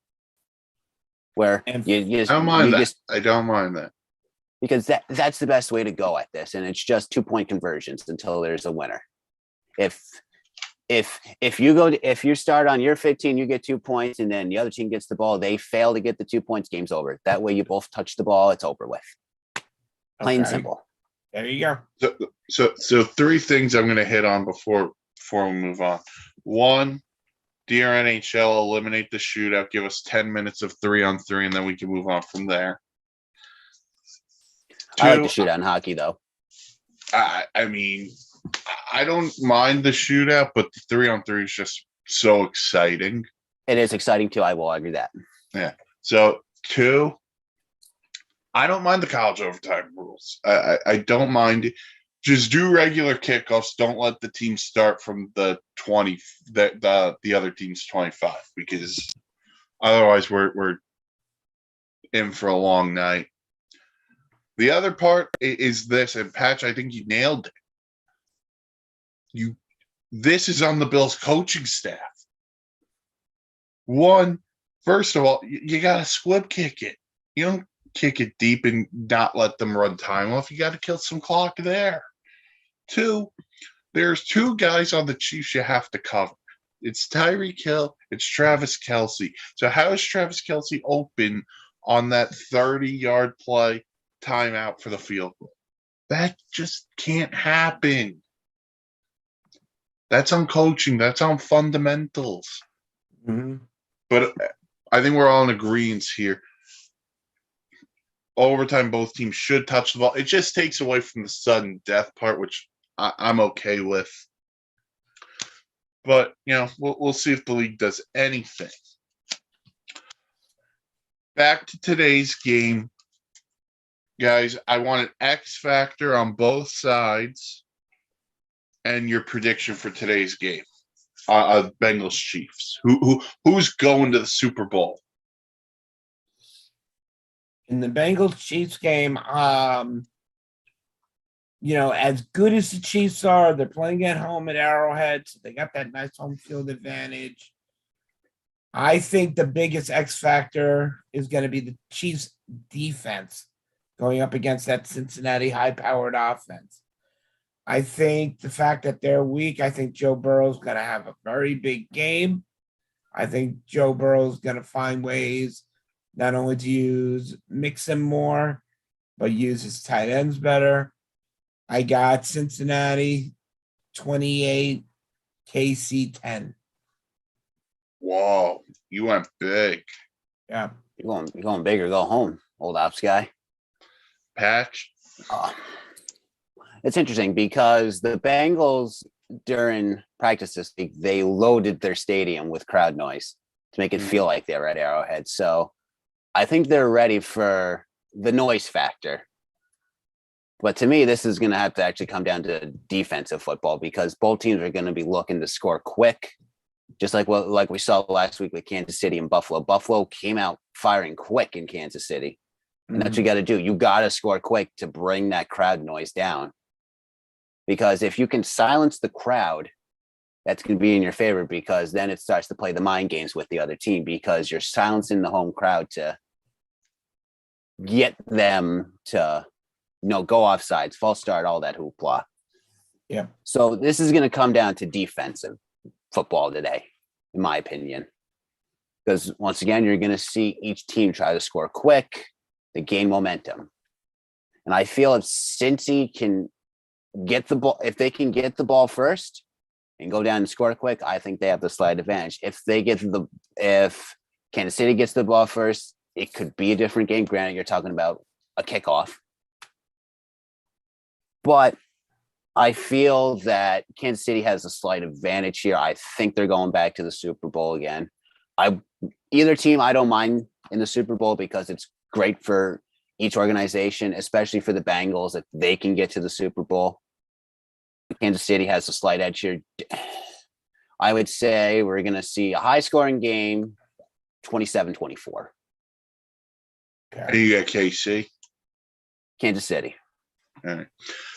where you
I don't mind that. I don't mind that,
because that's the best way to go at this, and it's just 2-point conversions until there's a winner. If you start on your 15, you get 2 points, and then the other team gets the ball, they fail to get the 2 points, game's over. That way, you both touch the ball, it's over with. Plain and simple.
There you go.
So 3 things I'm going to hit on before we move on. 1, dear NHL, eliminate the shootout. Give us 10 minutes of 3-on-3, and then we can move on from there. 2,
I like the shootout in hockey, though.
I mean, I don't mind the shootout, but the 3-on-3 is just so exciting.
It is exciting too. I will argue that.
Yeah. So 2, I don't mind the college overtime rules. I don't mind. Just do regular kickoffs. Don't let the team start from the 20, the other team's 25, because otherwise we're in for a long night. The other part is this, and Patch, I think you nailed it. This is on the Bills coaching staff. First of all, you got to squib kick it. You don't kick it deep and not let them run time off. You got to kill some clock there. 2, there's 2 guys on the Chiefs you have to cover. It's Tyreek Hill, it's Travis Kelce. So how is Travis Kelce open on that 30-yard play timeout for the field goal? That just can't happen. That's on coaching. That's on fundamentals.
Mhm.
But I think we're all in agreement here. Overtime, both teams should touch the ball. It just takes away from the sudden death part, which I'm okay with. But, we'll see if the league does anything. Back to today's game. Guys, I want an X factor on both sides and your prediction for today's game. Bengals Chiefs. Who's going to the Super Bowl?
In the Bengals Chiefs game, as good as the Chiefs are, they're playing at home at Arrowhead, so they got that nice home field advantage. I think the biggest X factor is going to be the Chiefs defense going up against that Cincinnati high-powered offense. I think the fact that they're weak, I think Joe Burrow's going to have a very big game. I think Joe Burrow's going to find ways not only to mix him more, but use his tight ends better. I got Cincinnati 28, KC 10.
Whoa, you went big.
Yeah.
You're going big or go home, old ops guy.
Patch?
It's interesting because the Bengals during practice this week, they loaded their stadium with crowd noise to make it feel like they're at Arrowhead. So I think they're ready for the noise factor. But to me, this is going to have to actually come down to defensive football because both teams are going to be looking to score quick, just like we saw last week with Kansas City and Buffalo. Buffalo came out firing quick in Kansas City. And that's what you got to do. You got to score quick to bring that crowd noise down. Because if you can silence the crowd, that's going to be in your favor because then it starts to play the mind games with the other team because you're silencing the home crowd to get them to, go off sides, false start, all that hoopla.
Yeah.
So this is going to come down to defensive football today, in my opinion. Because once again, you're going to see each team try to score quick to gain momentum. And I feel if Cincy can get the ball, if they can get the ball first and go down and score quick, I think they have the slight advantage. If Kansas City gets the ball first, it could be a different game. Granted, you're talking about a kickoff. But I feel that Kansas City has a slight advantage here. I think they're going back to the Super Bowl again. Either team, I don't mind in the Super Bowl because it's great for each organization, especially for the Bengals, if they can get to the Super Bowl. Kansas City has a slight edge here. I would say we're going to see a high-scoring game, 27-24.
Okay. You got KC?
Kansas City.
All right.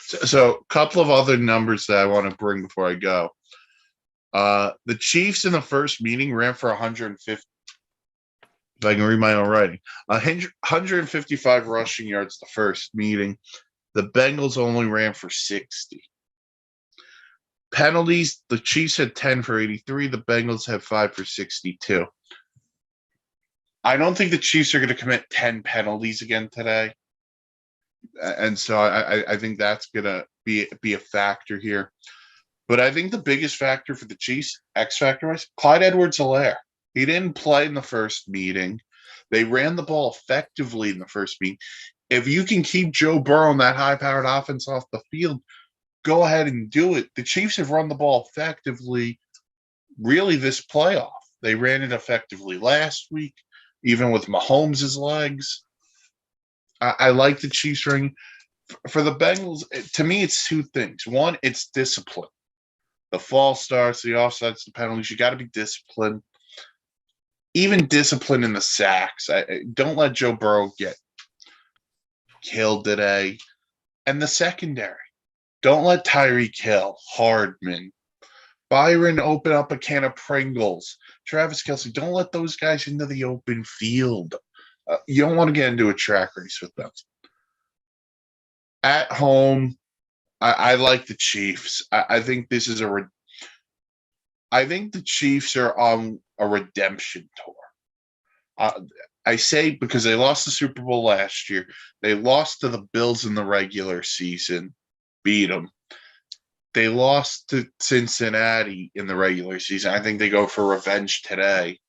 So a couple of other numbers that I want to bring before I go. The Chiefs in the first meeting ran for 150. If I can read my own writing, 155 rushing yards the first meeting. The Bengals only ran for 60. Penalties, the Chiefs had 10 for 83. The Bengals had 5 for 62. I don't think the Chiefs are going to commit 10 penalties again today. And so I think that's going to be a factor here. But I think the biggest factor for the Chiefs, X factor-wise, Clyde Edwards-Helaire. He didn't play in the first meeting. They ran the ball effectively in the first meeting. If you can keep Joe Burrow and that high-powered offense off the field, go ahead and do it. The Chiefs have run the ball effectively really this playoff. They ran it effectively last week, even with Mahomes' legs. I like the Chiefs ring. For the Bengals, to me, it's two things. One, it's discipline. The false starts, the offsides, the penalties. You got to be disciplined. Even discipline in the sacks. Don't let Joe Burrow get killed today. And the secondary. Don't let Tyreek Hill, Hardman, Byron open up a can of Pringles. Travis Kelce, don't let those guys into the open field. You don't want to get into a track race with them. At home, I like the Chiefs. I think this is I think the Chiefs are on a redemption tour. I say because they lost the Super Bowl last year. They lost to the Bills in the regular season, beat them. They lost to Cincinnati in the regular season. I think they go for revenge today.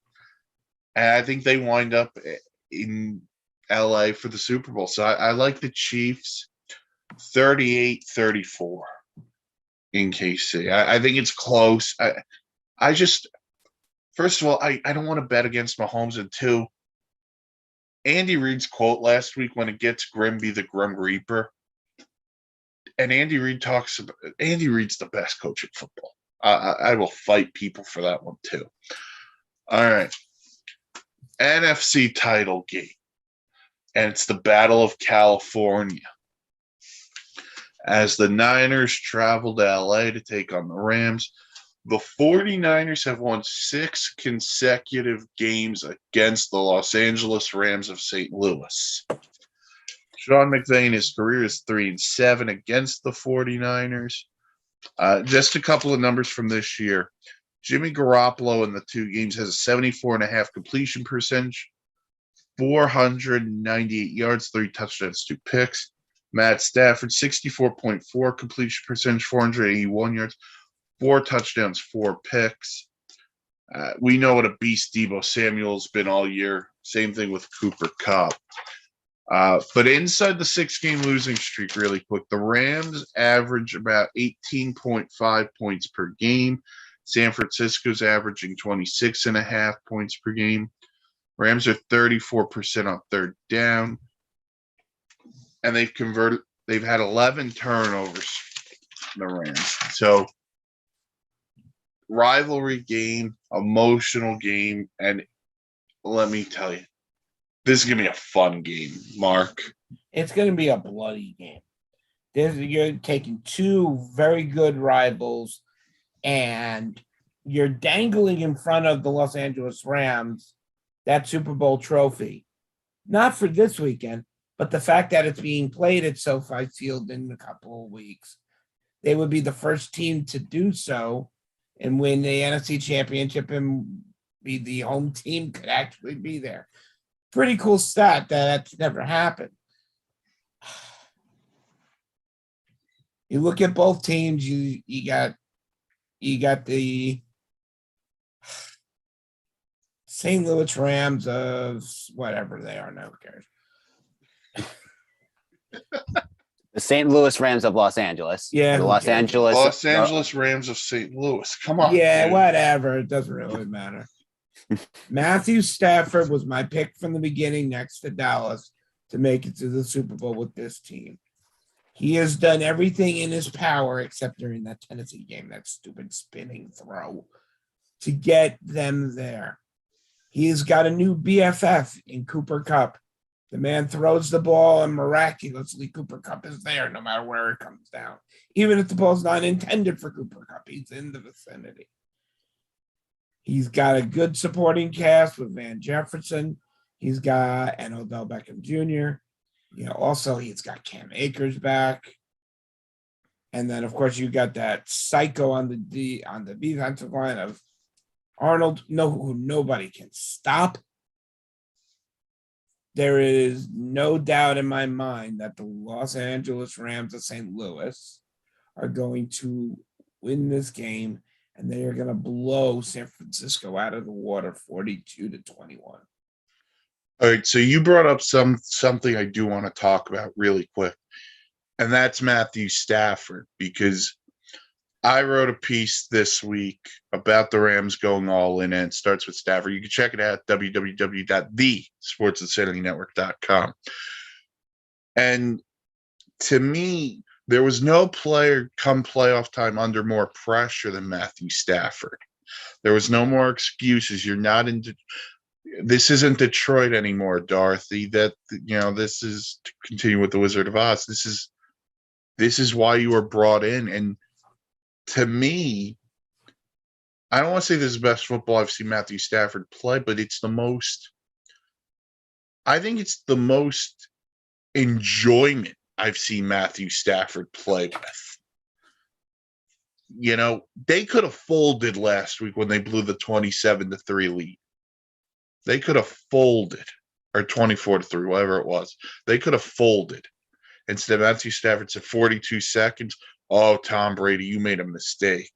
And I think they wind up in LA for the Super Bowl. So I like the Chiefs 38-34 in KC. I think it's close. I just, first of all, I don't want to bet against Mahomes. And two, Andy Reid's quote last week, when it gets grim, be the Grim Reaper. And Andy Reid's the best coach in football. I will fight people for that one too. All right. NFC title game. And it's the Battle of California. As the Niners travel to LA to take on the Rams, the 49ers have won 6 consecutive games against the Los Angeles Rams of St. Louis. Sean McVay, his career is 3-7 against the 49ers. Just a couple of numbers from this year. Jimmy Garoppolo in the 2 games has a 74.5 completion percentage, 498 yards, 3 touchdowns, 2 picks. Matt Stafford, 64.4 completion percentage, 481 yards, 4 touchdowns, 4 picks. We know what a beast Deebo Samuel's been all year. Same thing with Cooper Kupp. But inside the 6-game losing streak, really quick, the Rams average about 18.5 points per game. San Francisco's averaging 26.5 points per game. Rams are 34% on third down. And they've had 11 turnovers, the Rams. So, rivalry game, emotional game, and let me tell you, this is going to be a fun game, Mark.
It's going to be a bloody game. You're taking 2 very good rivals, and you're dangling in front of the Los Angeles Rams that Super Bowl trophy. Not for this weekend, but the fact that it's being played at SoFi Field in a couple of weeks. They would be the first team to do so and win the NFC Championship, and be the home team could actually be there. Pretty cool stat that's never happened. You look at both teams, you got the St. Louis Rams of whatever they are now, who cares?
The St. Louis Rams of Los Angeles.
Yeah,
The
who
Los
cares?
Angeles
Rams of St. Louis. Come on.
Yeah,
dude.
whatever. It doesn't really matter. Matthew Stafford was my pick from the beginning next to Dallas to make it to the Super Bowl with this team. He has done everything in his power, except during that Tennessee game, that stupid spinning throw, to get them there. He has got a new BFF in Cooper Kupp. The man throws the ball, and miraculously Cooper Kupp is there no matter where it comes down. Even if the ball's not intended for Cooper Kupp, he's in the vicinity. He's got a good supporting cast with Van Jefferson. He's got Odell Beckham Jr. Also he's got Cam Akers back. And then of course you got that psycho on the defensive line of Arnold, who nobody can stop. There is no doubt in my mind that the Los Angeles Rams of St. Louis are going to win this game, and they are going to blow San Francisco out of the water 42-21.
All right, so you brought up something I do want to talk about really quick, and that's Matthew Stafford, because I wrote a piece this week about the Rams going all in, and it starts with Stafford. You can check it out at www.thesportsinsanitynetwork.com. And to me, there was no player come playoff time under more pressure than Matthew Stafford. There was no more excuses. You're not in. This isn't Detroit anymore, Dorothy. That this is to continue with the Wizard of Oz. This is why you were brought in. And to me, I don't want to say this is the best football I've seen Matthew Stafford play, but it's the most. I think it's the most enjoyment I've seen Matthew Stafford play with. They could have folded last week when they blew the 27-3 lead. They could have folded, or 24-3, whatever it was. They could have folded. Instead, Matthew Stafford said 42 seconds. Oh, Tom Brady, you made a mistake.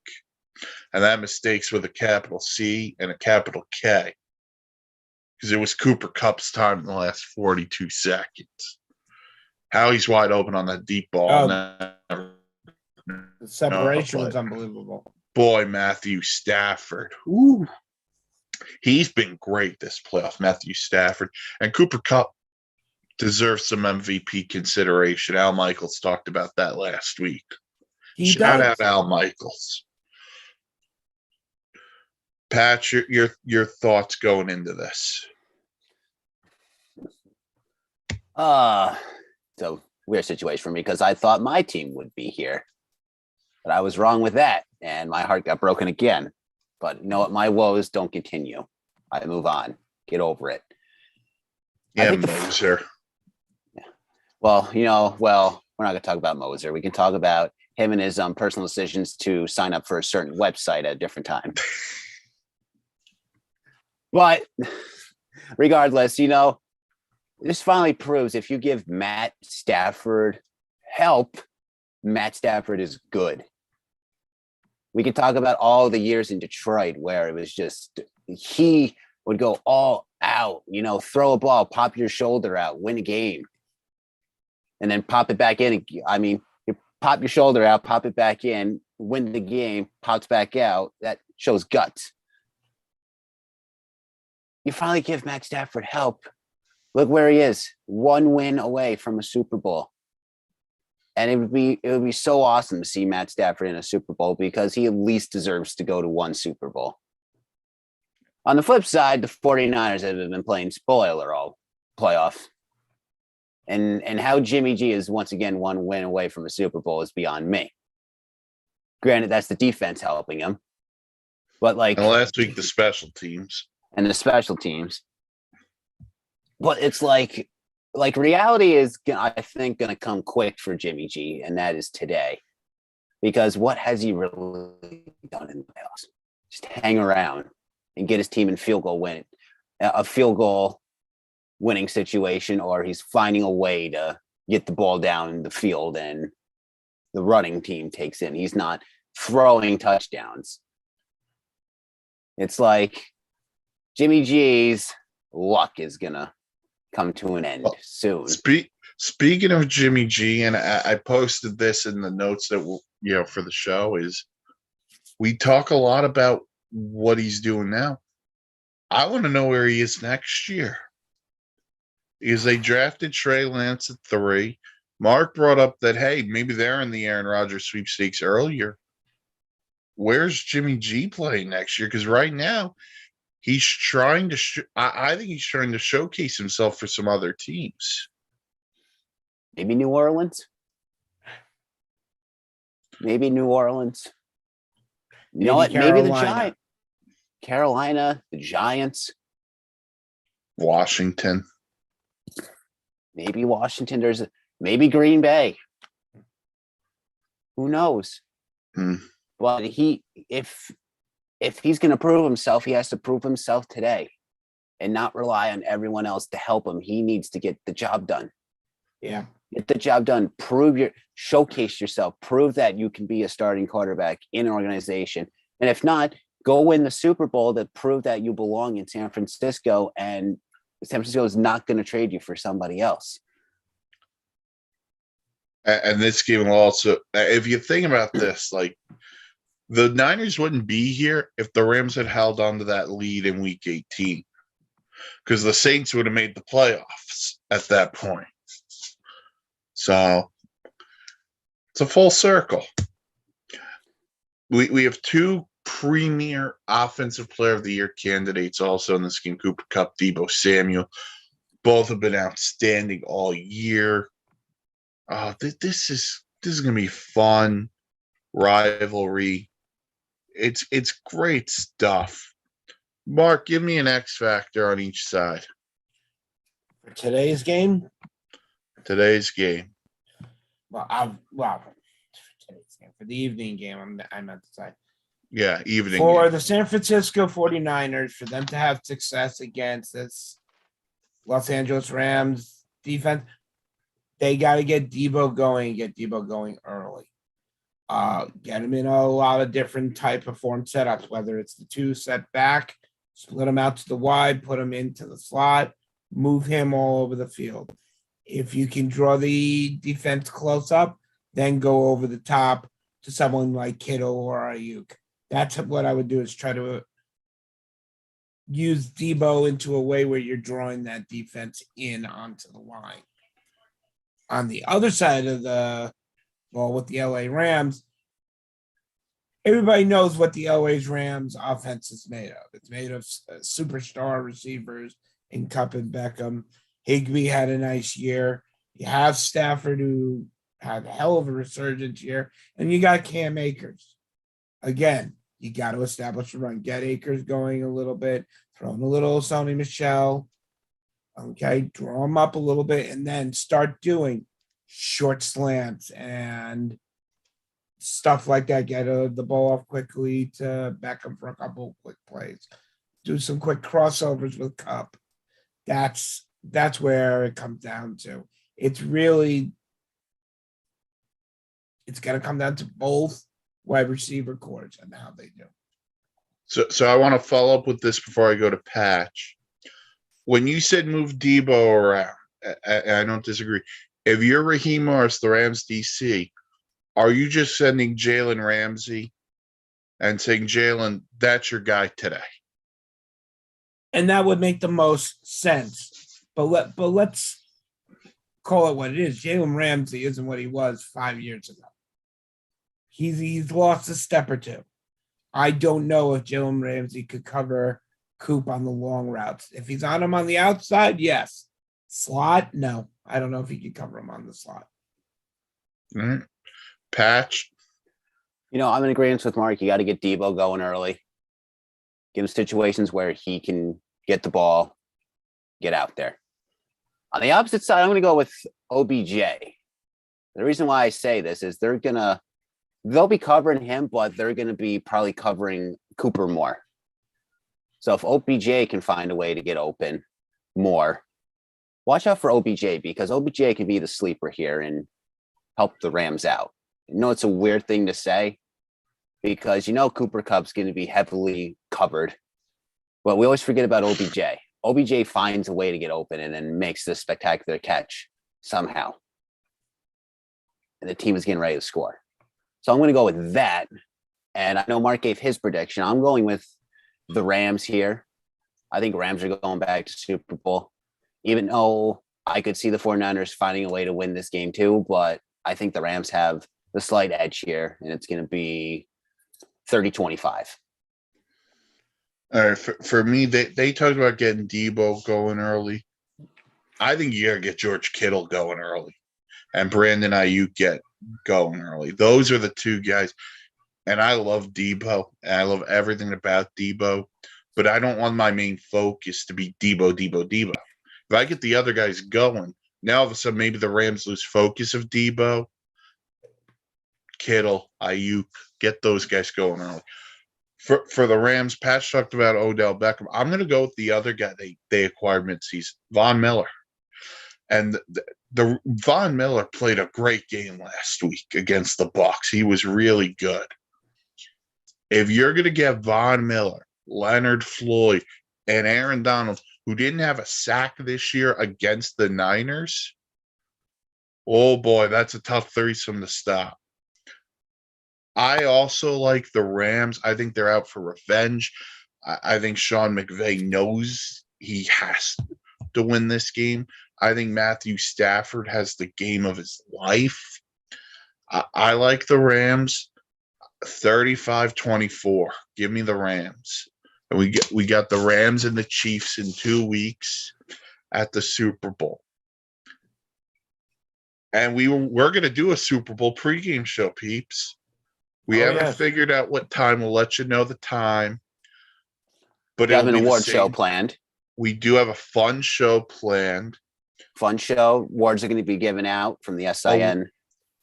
And that mistake's with a capital C and a capital K. Because it was Cooper Kupp's time in the last 42 seconds. How he's wide open on that deep ball.
The separation was unbelievable.
Boy, Matthew Stafford. Ooh. He's been great this playoff, Matthew Stafford. And Cooper Kupp deserves some MVP consideration. Al Michaels talked about that last week. Shout out Al Michaels. Pat, your thoughts going into this?
It's a weird situation for me because I thought my team would be here. But I was wrong with that, and my heart got broken again. But you know what? My woes don't continue. I move on. Get over it.
Yeah, Moser.
Yeah. Well, we're not going to talk about Moser. We can talk about him and his personal decisions to sign up for a certain website at a different time. But regardless, this finally proves if you give Matt Stafford help, Matt Stafford is good. We could talk about all the years in Detroit where it was just he would go all out, throw a ball, pop your shoulder out, win a game, and then pop it back in. You pop your shoulder out, pop it back in, win the game, pops back out. That shows guts. You finally give Matt Stafford help. Look where he is, 1 win away from a Super Bowl. And it would be so awesome to see Matt Stafford in a Super Bowl because he at least deserves to go to 1 Super Bowl. On the flip side, the 49ers have been playing spoiler all playoff. And how Jimmy G is once again 1 win away from a Super Bowl is beyond me. Granted, that's the defense helping him. But
and last week, the special teams.
And the special teams. But it's like reality is, I think, going to come quick for Jimmy G, and that is today. Because what has he really done in the playoffs? Just hang around and get his team in a field goal winning situation, or he's finding a way to get the ball down the field and the running team takes in. He's not throwing touchdowns. It's like Jimmy G's luck is going to come to an end soon.
Speaking of Jimmy G, and I posted this in the notes that for the show, is we talk a lot about what he's doing now. I want to know where he is next year. Because they drafted Trey Lance at 3. Mark brought up that, hey, maybe they're in the Aaron Rodgers sweepstakes earlier. Where's Jimmy G playing next year? Because right now, he's trying to I think he's trying to showcase himself for some other teams.
Maybe New Orleans. Maybe New Orleans. You know what? Maybe the Giants. Carolina, the Giants.
Washington.
Maybe Washington. Maybe Green Bay. Who knows? But if he's going to prove himself, he has to prove himself today and not rely on everyone else to help him. He needs to get the job done.
Yeah.
Get the job done. Showcase yourself. Prove that you can be a starting quarterback in an organization. And if not, go win the Super Bowl to prove that you belong in San Francisco, and San Francisco is not going to trade you for somebody else.
And this game will also, if you think about this, like the Niners wouldn't be here if the Rams had held on to that lead in week 18, because the Saints would have made the playoffs at that point. So it's a full circle. We have two premier offensive player of the year candidates also in this game, Cooper Kupp, Debo Samuel. Both have been outstanding all year. This is gonna be fun rivalry. It's great stuff. Mark, give me an X factor on each side.
For today's game,
Today's game.
for the evening game, I meant to say.
Yeah, evening.
For
game.
the San Francisco 49ers, for them to have success against this Los Angeles Rams defense, they got to get Debo going early. Get him in a lot of different type of form setups, whether it's the 2 set back, split him out to the wide, put him into the slot, move him all over the field. If you can draw the defense close up, then go over the top to someone like Kittle or Ayuk. That's what I would do, is try to use Debo into a way where you're drawing that defense in onto the line. On the other side of the ball with the LA Rams, everybody knows what the LA Rams offense is made of. It's made of superstar receivers in Kupp and Beckham. Higbee had a nice year. You have Stafford, who had a hell of a resurgence year, and you got Cam Akers. Again, you got to establish a run. Get Akers going a little bit, throw in a little Sony Michel. Okay, draw him up a little bit, and then start doing short slants and stuff like that. Get the ball off quickly to Beckham for a couple of quick plays. Do some quick crossovers with Kupp. That's where it comes down to. It's going to come down to both wide receiver cores and how they do.
So I want to follow up with this before I go to Patch. When you said move Debo around, I don't disagree. If you're Raheem Morris, the Rams DC, are you just sending Jalen Ramsey and saying, Jalen, that's your guy today?
And that would make the most sense. But let's call it what it is. Jalen Ramsey isn't what he was 5 years ago. He's lost a step or two. I don't know if Jalen Ramsey could cover Coop on the long routes. If he's on him on the outside, yes. Slot, no. I don't know if he could cover him on the slot.
All right. Patch.
I'm in agreement with Mark. You got to get Debo going early. Give him situations where he can get the ball, get out there. On the opposite side, I'm going to go with OBJ. The reason why I say this is they'll be covering him, but they're going to be probably covering Cooper more. So if OBJ can find a way to get open more, watch out for OBJ, because OBJ can be the sleeper here and help the Rams out. It's a weird thing to say because Cooper Kupp's going to be heavily covered, but we always forget about OBJ. OBJ finds a way to get open and then makes this spectacular catch somehow. And the team is getting ready to score. So I'm going to go with that. And I know Mark gave his prediction. I'm going with the Rams here. I think Rams are going back to Super Bowl, even though I could see the 49ers finding a way to win this game too. But I think the Rams have the slight edge here, and it's going to be 30-25.
All right, for me, they talked about getting Debo going early. I think you got to get George Kittle going early and Brandon Ayuk get going early. Those are the two guys. And I love Debo, and I love everything about Debo, but I don't want my main focus to be Debo. If I get the other guys going, now all of a sudden maybe the Rams lose focus of Debo. Kittle, Ayuk, get those guys going early. For the Rams, Patch talked about Odell Beckham. I'm going to go with the other guy they acquired midseason, Von Miller. And the Von Miller played a great game last week against the Bucs. He was really good. If you're going to get Von Miller, Leonard Floyd, and Aaron Donald, who didn't have a sack this year against the Niners, oh boy, that's a tough threesome to stop. I also like the Rams. I think they're out for revenge. I think Sean McVay knows he has to win this game. I think Matthew Stafford has the game of his life. I like the Rams 35-24. Give me the Rams. And we got the Rams and the Chiefs in 2 weeks at the Super Bowl. And we're going to do a Super Bowl pregame show, peeps. We
Oh,
haven't
yes.
figured out what time. We'll let you know the time. But
We have
it'll
an
be the
award show
same.
planned.
We do have a fun show planned.
Fun show. Awards are going to be given out from the SIN.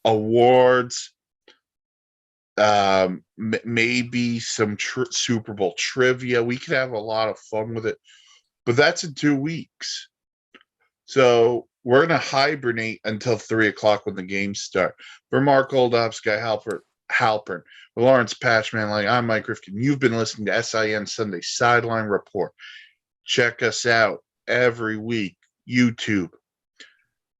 Awards. Maybe some Super Bowl trivia. We could have a lot of fun with it. But that's in 2 weeks. So we're going to hibernate until 3 o'clock when the games start. For Mark Oldovsky, Halpern, Lawrence Patchman, I'm Mike Rifkin. You've been listening to SIN Sunday Sideline Report. Check us out every week. YouTube.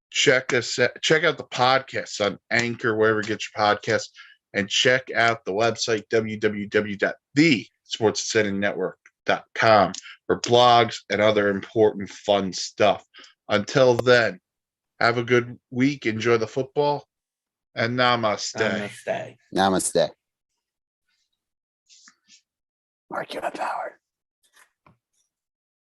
Check out the podcasts on Anchor, wherever you get your podcasts, and check out the website www.thesportssettingnetwork.com for blogs and other important fun stuff. Until then, have a good week. Enjoy the football, and namaste.
Namaste.
Namaste. Mark, you have power.